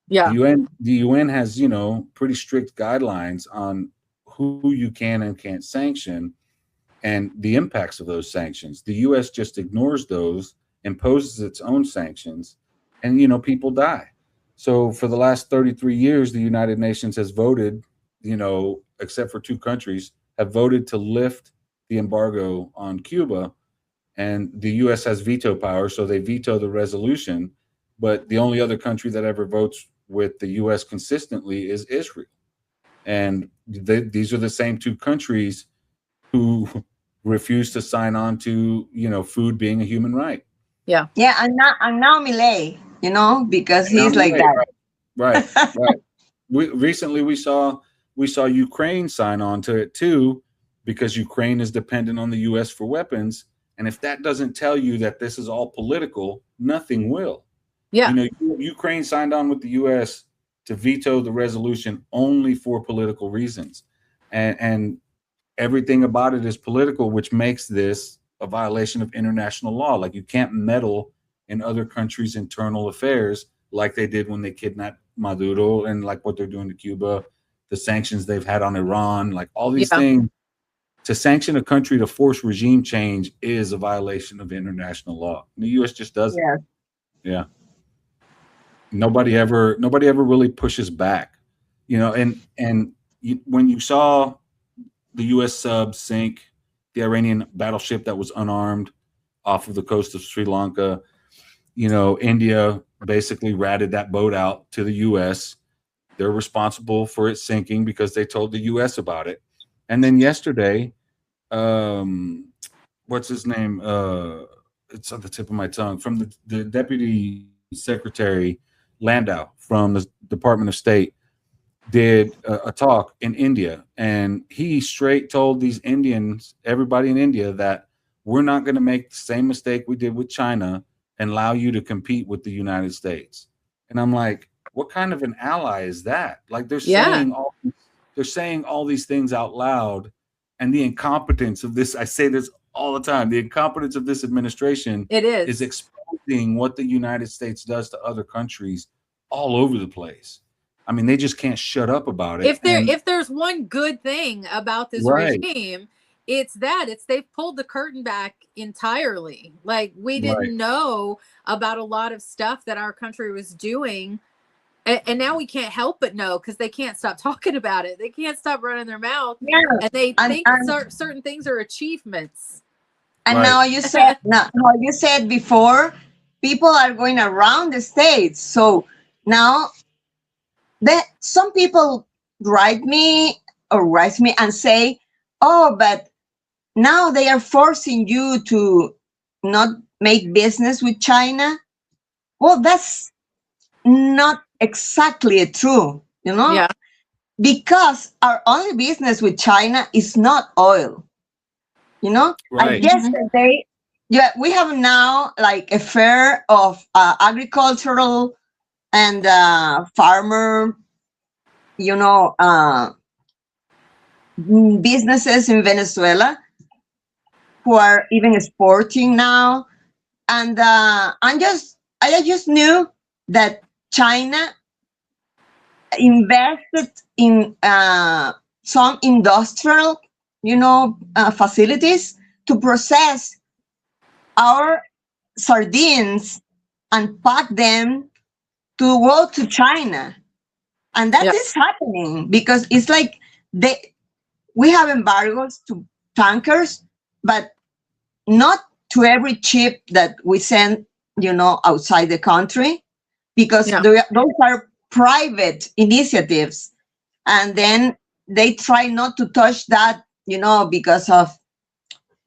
Yeah. The UN has, pretty strict guidelines on who you can and can't sanction and the impacts of those sanctions. The US just ignores those, imposes its own sanctions, and people die. So for the last 33 years, the United Nations has voted, except for 2 countries, have voted to lift the embargo on Cuba, and the US has veto power, so they veto the resolution. But the only other country that ever votes with the U.S. consistently is Israel. And these are the same 2 countries who refuse to sign on to, food being a human right. Yeah. Yeah, and now Milei, because he's like that. Right. Recently we saw Ukraine sign on to it too, because Ukraine is dependent on the U.S. for weapons. And if that doesn't tell you that this is all political, nothing will. Yeah. Ukraine signed on with the U.S. to veto the resolution only for political reasons. And everything about it is political, which makes this a violation of international law. Like, you can't meddle in other countries' internal affairs like they did when they kidnapped Maduro, and like what they're doing to Cuba, the sanctions they've had on Iran, like all these things. To sanction a country to force regime change is a violation of international law. The U.S. just does it. Yeah. Nobody ever really pushes back, and when you saw the U.S. sub sink the Iranian battleship that was unarmed off of the coast of Sri Lanka, India basically ratted that boat out to the U.S. They're responsible for it sinking because they told the U.S. about it. And then yesterday, what's his name? It's on the tip of my tongue. From the Deputy Secretary Landau from the Department of State did a talk in India, and he straight told these Indians, everybody in India, that we're not going to make the same mistake we did with China and allow you to compete with the United States. And I'm like, what kind of an ally is that? Like, they're saying all these things out loud, and the incompetence of this, I say this all the time, the incompetence of this administration is exposing what the United States does to other countries all over the place. I mean, they just can't shut up about it. If there's one good thing about this regime, it's they've pulled the curtain back entirely. Like, we didn't know about a lot of stuff that our country was doing. And now we can't help but know, because they can't stop talking about it. They can't stop running their mouth. Yeah. And they think certain things are achievements. And now you said before, people are going around the states. So now some people write me and say, oh, but now they are forcing you to not make business with China. Well, that's not exactly true, because our only business with China is not oil. I guess we have now like a fair of agricultural and farmer, businesses in Venezuela who are even exporting now. And I just knew that China invested in some industrial, facilities to process our sardines and pack them to go to China. And that is happening because it's like we have embargoes to tankers, but not to every ship that we send, outside the country, because those are private initiatives. And then they try not to touch that, because of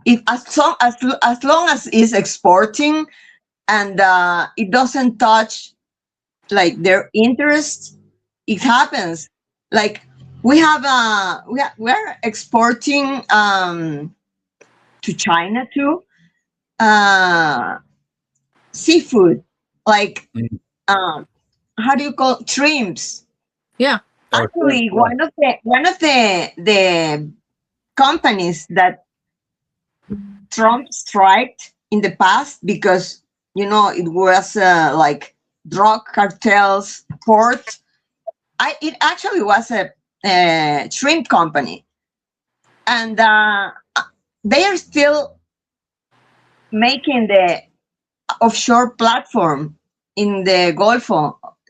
as long as it's exporting and it doesn't touch like their interests, it happens. Like we're exporting to China too, seafood, like Mm. how do you call shrimps? Yeah. Oh, sure. Actually, Yeah. one of the companies that Trump striked in the past, because it was like drug cartels port. It actually was a shrimp company, and they are still making the offshore platform in the Gulf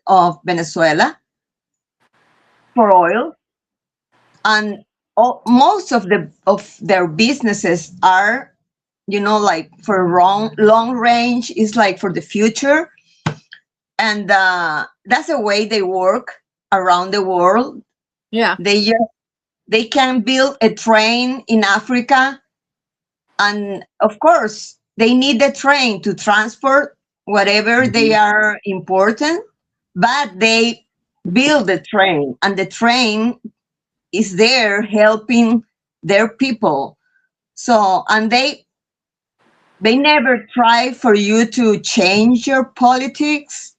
of Venezuela for oil, and most of their businesses are, like for long range, is like for the future, and that's the way they work around the world. Yeah. They can build a train in Africa, and of course they need the train to transport whatever they Mhm. are important, but they build the train, and the train is there helping their people. So, and they never try for you to change your politics.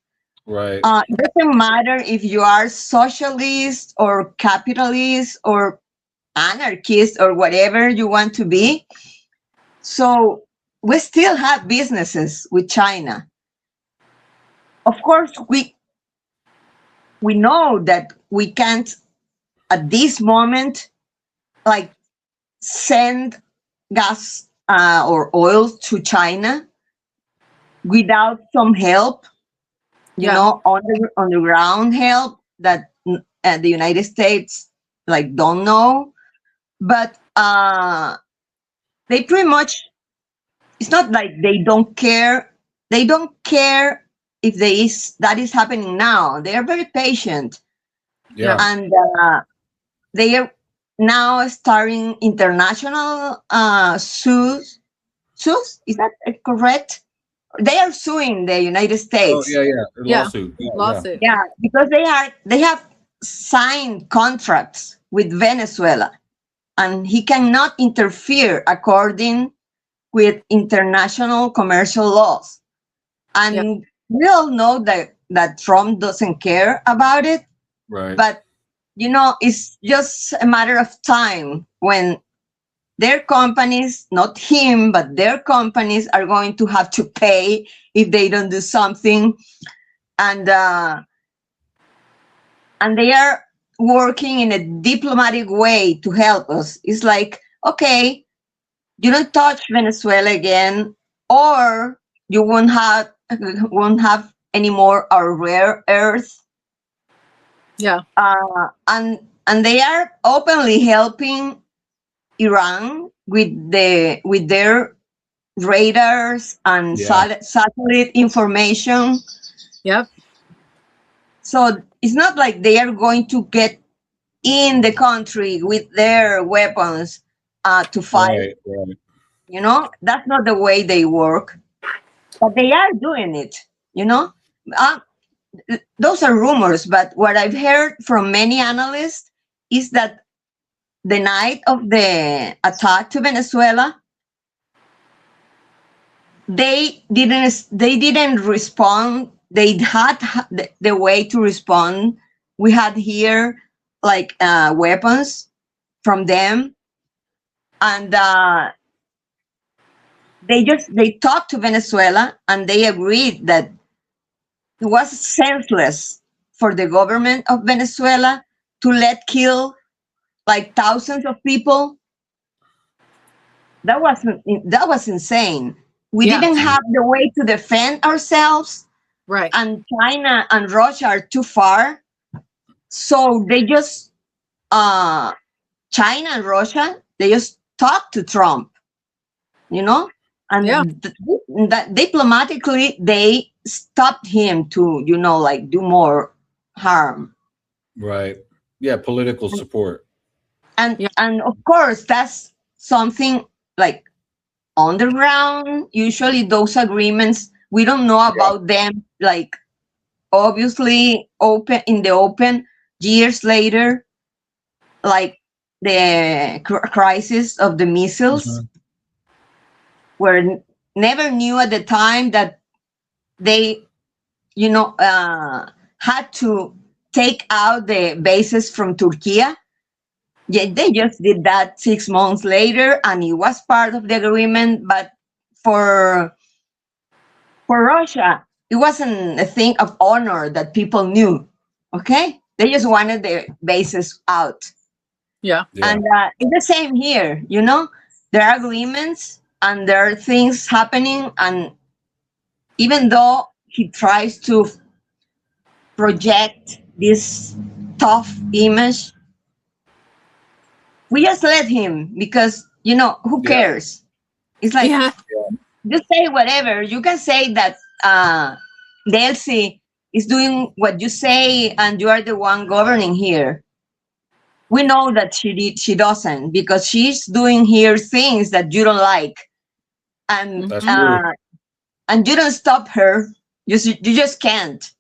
Right. It doesn't matter if you are socialist or capitalist or anarchist or whatever you want to be. So we still have businesses with China. Of course, we know that we can't at this moment like send gas or oil to China without some help, Yeah. on the ground help that the United States like don't know. But they pretty much, it's not like they don't care. They don't care if that is happening now. They are very patient, Yeah. Yeah. and they are now starting international suits. Suits, is that correct? They are suing the United Oh, States. yeah, yeah. A Yeah. lawsuit. Yeah, yeah. Lawsuit. Yeah, because they have signed contracts with Venezuela, and he cannot interfere according with international commercial laws. Yeah. And we all know that Trump doesn't care about it, Right. but it's just a matter of time when their companies, not him, but their companies are going to have to pay if they don't do something. And they are working in a diplomatic way to help us. It's like, okay, you don't touch Venezuela again, or you won't have any more our rare earth. Yeah. And they are openly helping Iran with their radars and Yeah. satellite information. Yep. So it's not like they are going to get in the country with their weapons to fight. Right. Right. That's not the way they work, but they are doing it. You know, uh, those are rumors, but what I've heard from many analysts is that the night of the attack to Venezuela, they didn't respond. They had the way to respond. We had here like weapons from them, and they talked to Venezuela, and they agreed that it was senseless for the government of Venezuela to let kill like thousands of people. That was insane. We Yeah. didn't have the way to defend ourselves, Right. and China and Russia are too far. So they just China and Russia, they just talk to Trump, and Yeah. that diplomatically they stopped him to like do more harm. Right. Yeah. Political support. and Yeah. and of course that's something like underground. Usually those agreements, we don't know Yeah. about them like obviously open in the open, years later, like the crisis of the missiles, where never knew at the time that they, had to take out the bases from Turkey. Yeah, they just did that 6 months later, and it was part of the agreement. But for Russia, it wasn't a thing of honor that people knew. Okay, they just wanted the bases out. Yeah. And it's the same here. There are agreements and there are things happening, and even though he tries to project this tough image, we just let him, because who cares? It's like, just say whatever. You can say that Delcy is doing what you say and you are the one governing here. We know that she doesn't, because she's doing here things that you don't like, and That's true. and you don't stop her. You just can't.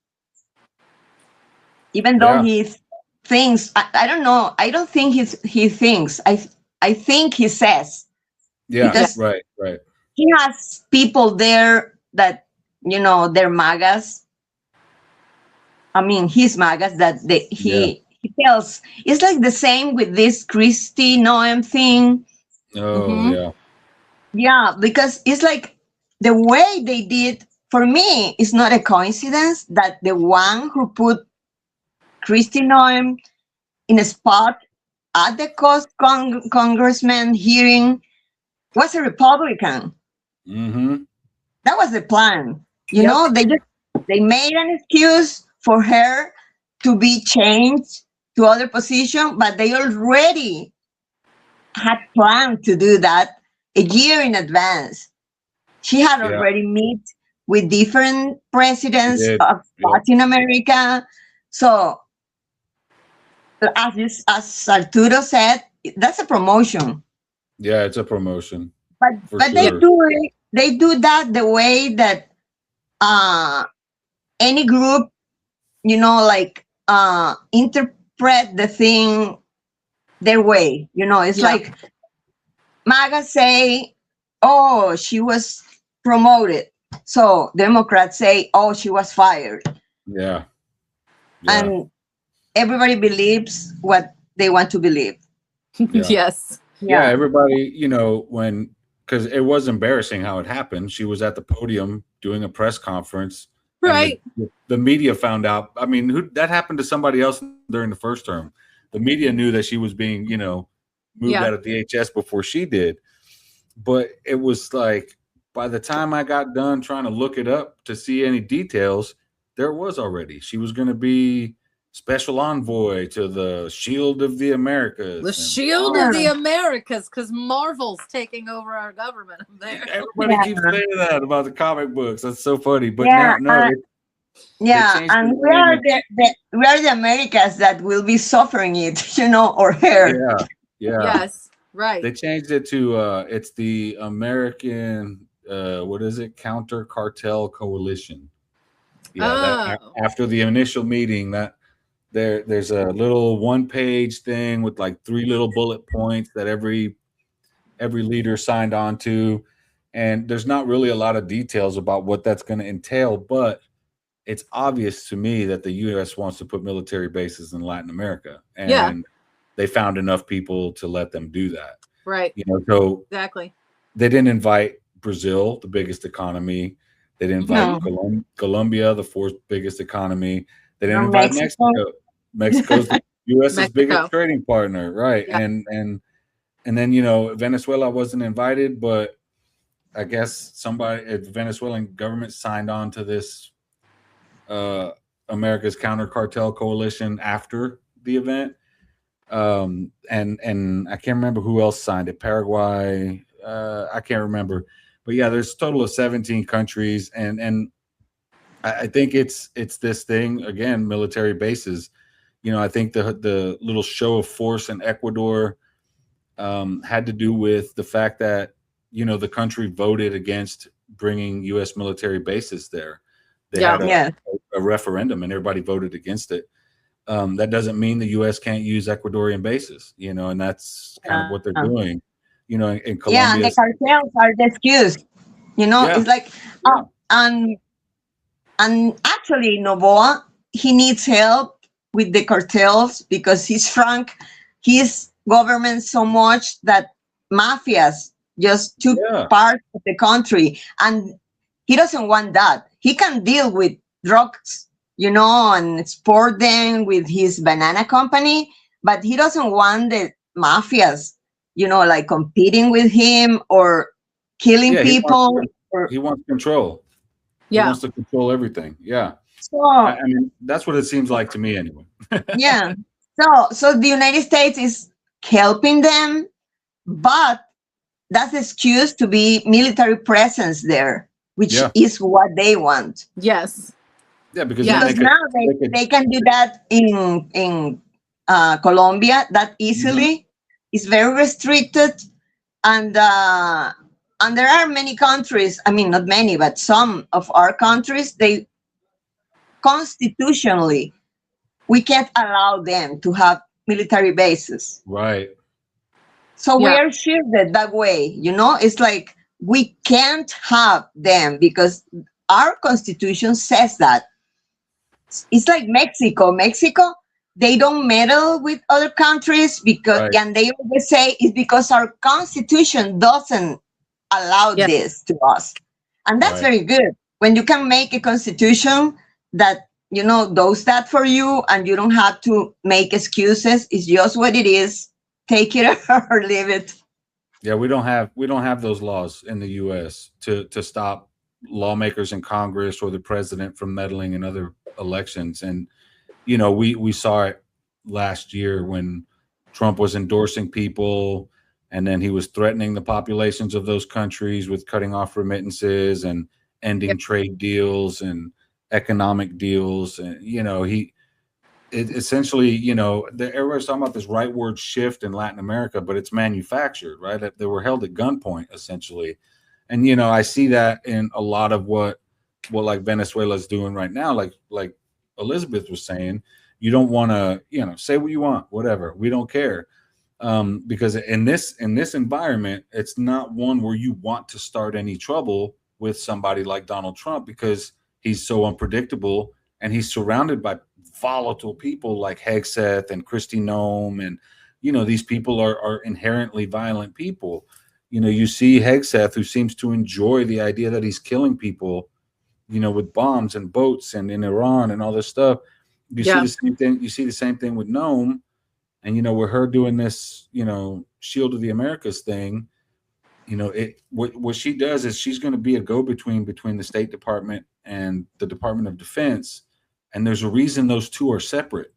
Even though he thinks, I don't know. I don't think he thinks. I think he says. Yeah. Because right. he has people there that they're magas. I mean, his magas that he tells. It's like the same with this Kristi Noem thing. Oh, Yeah, because it's like the way they did. For me, it's not a coincidence that the one who put Kristi Noem in a spot at the congressman hearing was a Republican. That was the plan. They made an excuse for her to be changed to other position, but they already had planned to do that a year in advance. She had already met with different presidents of Latin America. So, as Arturo said, that's a promotion. Yeah, it's a promotion. But they do that the way that any group, interpret the thing their way. It's like MAGA say, oh, she was promoted. So Democrats say, oh, she was fired. Yeah. And everybody believes what they want to believe. Yes. Yeah, everybody, because it was embarrassing how it happened. She was at the podium doing a press conference. Right. The media found out. I mean, that happened to somebody else during the first term. The media knew that she was being, moved out of DHS before she did. But it was like, by the time I got done trying to look it up to see any details, there was already. She was going to be special envoy to the Shield of the Americas. The Shield of the Americas, because Marvel's taking over our government there. Everybody keeps saying that about the comic books. That's so funny. But no. And we are the Americas that will be suffering it, or her. Yeah. Yes, right. They changed it to it's the American what is it? Counter Cartel Coalition. Yeah. After the initial meeting, that there's a little 1-page thing with like 3 little bullet points that every leader signed on to, and there's not really a lot of details about what that's going to entail, but it's obvious to me that the U.S. wants to put military bases in Latin America, and they found enough people to let them do that. Right. So exactly. They didn't invite Brazil, the biggest economy. They didn't invite Colombia, the 4th biggest economy. They didn't invite Mexico. Mexico's the U.S.'s biggest trading partner, right? Yeah. And then Venezuela wasn't invited, but I guess the Venezuelan government signed on to this America's Counter Cartel Coalition after the event. And I can't remember who else signed it. Paraguay, I can't remember. But yeah, there's a total of 17 countries, and I think it's this thing again, military bases. I think the little show of force in Ecuador had to do with the fact that the country voted against bringing U.S. military bases there. They had a referendum, and everybody voted against it. That doesn't mean the U.S. can't use Ecuadorian bases, and that's kind of what they're doing. In Yeah, and Colombia. the cartels are the excuse. Yeah. It's like, Yeah. and actually, Novoa, he needs help with the cartels because he's frank. His government so much that mafias just took Yeah. part of the country, and he doesn't want that. He can deal with drugs, and export them with his banana company, but he doesn't want the mafias, like competing with him or killing Yeah. people. He wants control. He Yeah. wants to control everything. Yeah. So I mean, that's what it seems like to me anyway. yeah. So the United States is helping them, but that's the excuse to be military presence there, which Yeah. is what they want. Yes. Yeah, because Yeah. then Because now they can do that in Colombia that easily. It's very restricted, and there are many countries. I mean, not many, but some of our countries, they constitutionally we can't allow them to have military bases. Right. So we Yeah. are shielded that way. It's like we can't have them because our constitution says that. It's like Mexico. Mexico, they don't meddle with other countries because, Right. and they always say it's because our constitution doesn't allow Yeah. this to us. And that's Right. very good. When you can make a constitution that, does that for you and you don't have to make excuses, it's just what it is. Take it or leave it. Yeah, we don't have those laws in the U.S. to stop lawmakers in Congress or the president from meddling in other elections. And we saw it last year when Trump was endorsing people, and then he was threatening the populations of those countries with cutting off remittances and ending trade deals and economic deals. And essentially, everybody's talking about this rightward shift in Latin America, but it's manufactured, right? That they were held at gunpoint, essentially. And I see that in a lot of what like Venezuela's doing right now, like Elizabeth was saying. You don't want to, say what you want, whatever. We don't care, because in this environment, it's not one where you want to start any trouble with somebody like Donald Trump because he's so unpredictable and he's surrounded by volatile people like Hegseth and Kristi Noem, and these people are inherently violent people. You see Hegseth, who seems to enjoy the idea that he's killing people, with bombs and boats and in Iran and all this stuff. You see the same thing. You see the same thing with Noem, and with her doing this, Shield of the Americas thing. What she does is she's going to be a go-between between the State Department and the Department of Defense. And there's a reason those two are separate,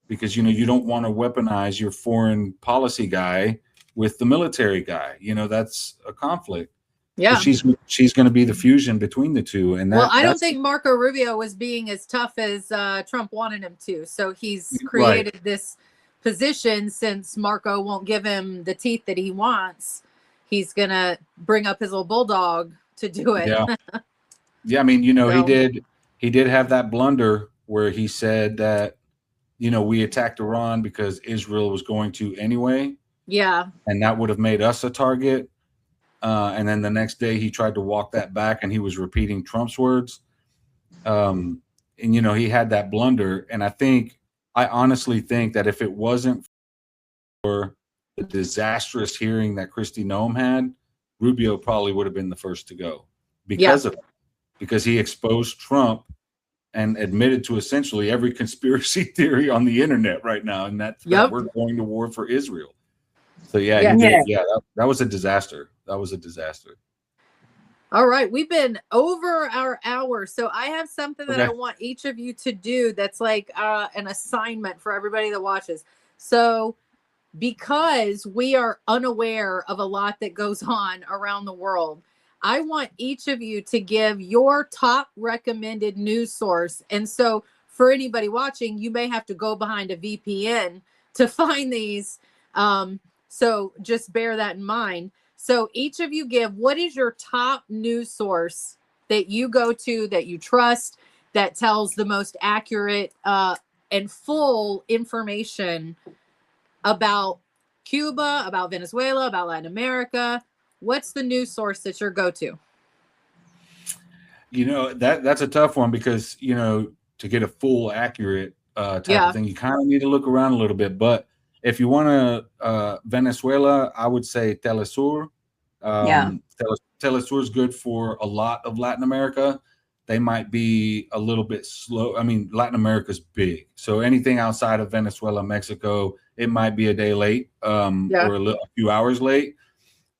because, you don't want to weaponize your foreign policy guy with the military guy. That's a conflict. Yeah. So she's going to be the fusion between the two. And I don't think Marco Rubio was being as tough as Trump wanted him to. So he's created this position. Since Marco won't give him the teeth that he wants, he's going to bring up his little bulldog to do it. Yeah. Yeah. I mean, he did have that blunder where he said that, we attacked Iran because Israel was going to anyway. Yeah. And that would have made us a target. And then the next day he tried to walk that back, and he was repeating Trump's words. And, he had that blunder. And I honestly think that if it wasn't for the disastrous hearing that Kristi Noem had, Rubio probably would have been the first to go because he exposed Trump and admitted to essentially every conspiracy theory on the internet right now. And that we're going to war for Israel. So that was a disaster. That was a disaster. All right. We've been over our hour. So I have something that I want each of you to do that's like an assignment for everybody that watches. So because we are unaware of a lot that goes on around the world, I want each of you to give your top recommended news source. And so for anybody watching, you may have to go behind a VPN to find these. So just bear that in mind. So each of you give, what is your top news source that you go to, that you trust, that tells the most accurate and full information about Cuba, about Venezuela, about Latin America, what's the news source that's your go-to? You know, that's a tough one because, you know, to get a full accurate type of thing, you kind of need to look around a little bit. But if you want to Venezuela, I would say Telesur. Telesur is good for a lot of Latin America. They might be a little bit slow. I mean, Latin America's big, so anything outside of Venezuela, Mexico, it might be a day late or a few hours late.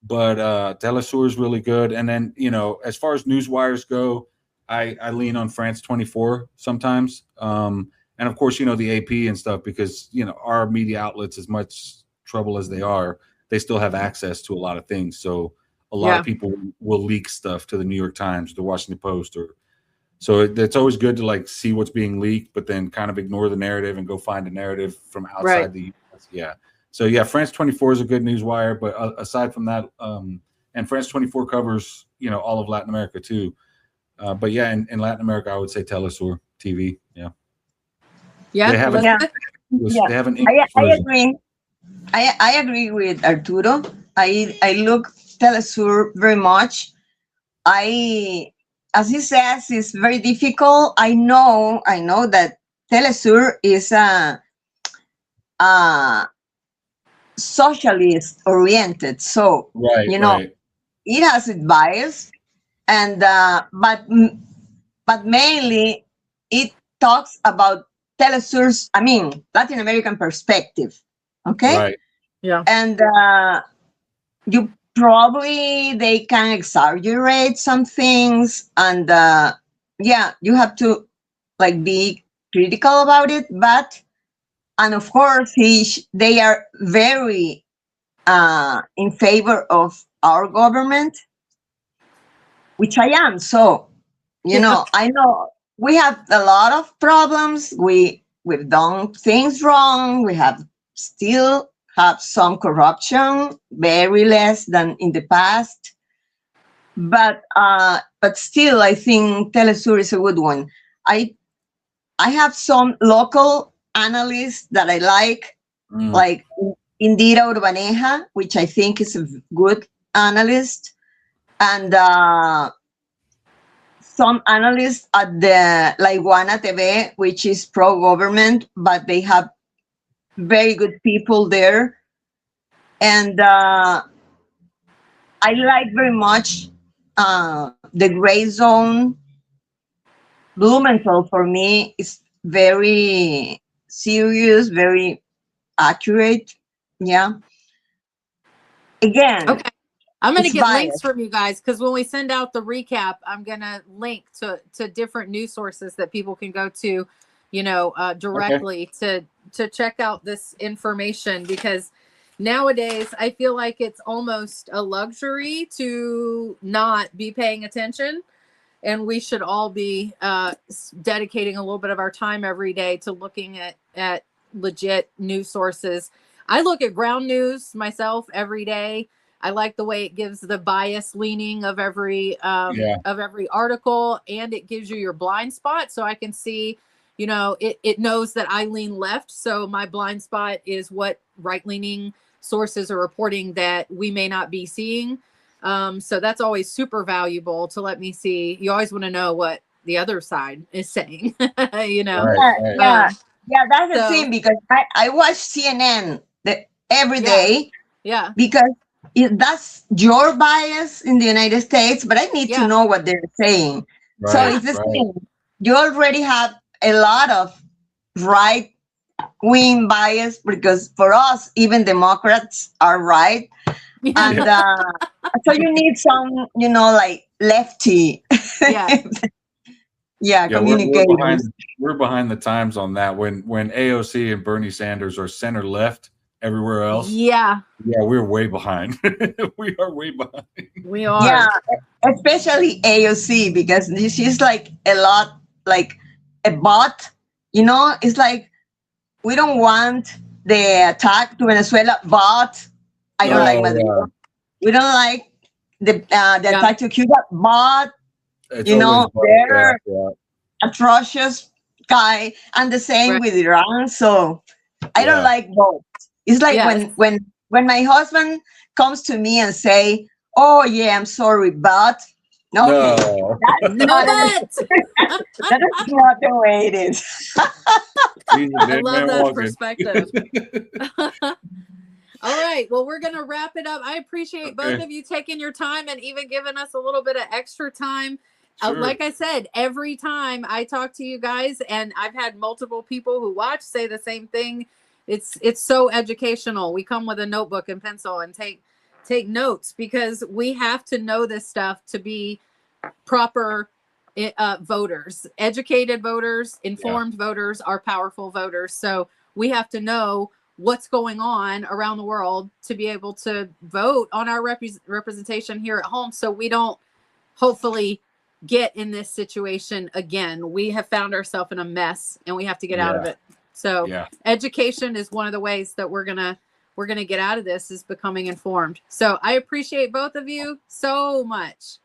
But Telesur is really good. And then, you know, as far as news wires go, I lean on France 24 sometimes. And of course, you know, the AP and stuff, because, you know, our media outlets, as much trouble as they are, they still have access to a lot of things. So a lot of people will leak stuff to the New York Times, the Washington Post, so it's always good to like see what's being leaked, but then kind of ignore the narrative and go find a narrative from outside the U.S. Yeah. So yeah, France 24 is a good news wire, but aside from that, and France 24 covers, you know, all of Latin America too. But yeah, in Latin America, I would say Telesur TV. Yeah. Yeah. They have an I agree. I agree with Arturo. I look Telesur very much. As he says, it's very difficult. I know that Telesur is a socialist oriented, so you know it has its bias, and but mainly it talks about Telesur's, I mean, Latin American perspective. Okay. Right. Yeah. And you probably they can exaggerate some things, and yeah, you have to like be critical about it, but and of course they are very in favor of our government, which I am. So you know, I know we have a lot of problems. We've done things wrong. We still have some corruption, very less than in the past. But still, I think Telesur is a good one. I have some local analysts that I like Indira Urbaneja, which I think is a good analyst, and some analysts at the La Iguana TV, which is pro-government, but they have very good people there. And I like very much the Gray Zone. Blumenthal, for me, is very serious, very accurate. Yeah. Again, okay. I'm going to get biased. links from you guys, because when we send out the recap, I'm going to link to different news sources that people can go to, you know, directly to check out this information, because nowadays I feel like it's almost a luxury to not be paying attention. And we should all be dedicating a little bit of our time every day to looking at legit news sources. I look at ground news myself every day. I like the way it gives the bias leaning of every article, and it gives you your blind spot. So I can see, you know, it knows that I lean left. So my blind spot is what right-leaning sources are reporting that we may not be seeing. So that's always super valuable to let me see. You always want to know what the other side is saying, you know? Yeah, that's the thing, because I watch CNN every day. Yeah. Because that's your bias in the United States, but I need to know what they're saying. Right, so it's the same. You already have a lot of right-wing bias, because for us, even Democrats are right. And so you need some, you know, like lefty. Communicators. We're behind the times on that. When AOC and Bernie Sanders are center left everywhere else. Yeah, we're way behind. We are way behind. We are. Yeah, especially AOC, because she's like a lot like a bot. You know, it's like we don't want the attack to Venezuela, but I don't like Maduro. We don't like the attack to Cuba, but you know, they're atrocious guy, and the same Right. with Iran. So I don't Yeah. like both. It's like Yes. when my husband comes to me and say, "Oh yeah, I'm sorry, but no, No. that's No, not but that is not the way it is." He's a I dead love man that walking. perspective. All right. Well, we're going to wrap it up. I appreciate both Okay. of you taking your time and even giving us a little bit of extra time. Sure. Like I said, every time I talk to you guys, and I've had multiple people who watch say the same thing. It's so educational. We come with a notebook and pencil and take notes, because we have to know this stuff to be proper voters. Educated voters, informed voters are powerful voters. So we have to know what's going on around the world to be able to vote on our representation here at home, so we don't hopefully get in this situation again. We have found ourselves in a mess and we have to get out of it. So education is one of the ways that we're gonna get out of this, is becoming informed. So I appreciate both of you so much.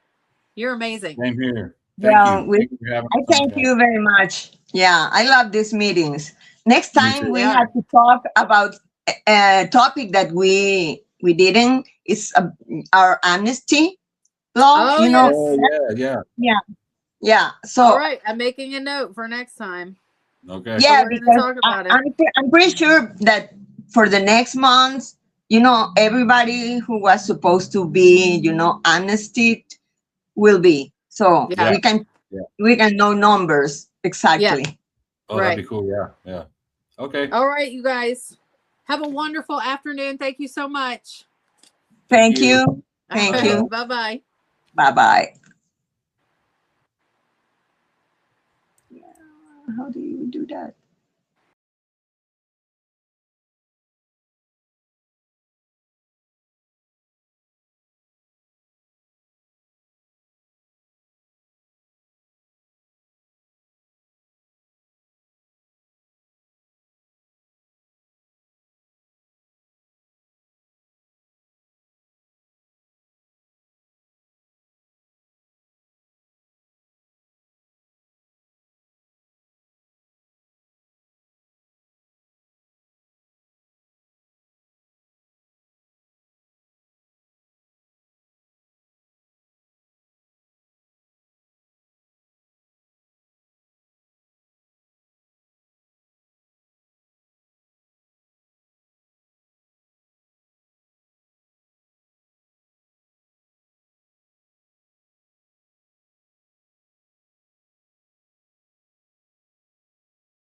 You're amazing. Same here. Well, Thank you for having I us on, thank guys. you very much. Yeah, I love these meetings. Next Me time too. we Yeah. have to talk about a topic that we didn't. It's our amnesty law. Oh, You know. yes. Yeah. So All right. I'm making a note for next time. Okay. yeah, we're gonna because talk about it. I'm pretty sure that for the next month, everybody who was supposed to be, amnestied will be. So Yeah. we can know numbers exactly. Oh, that'd be cool. Yeah. Okay. All right, you guys. Have a wonderful afternoon. Thank you so much. Thank you. Thank All you. right, bye-bye. Bye-bye. How do you do that?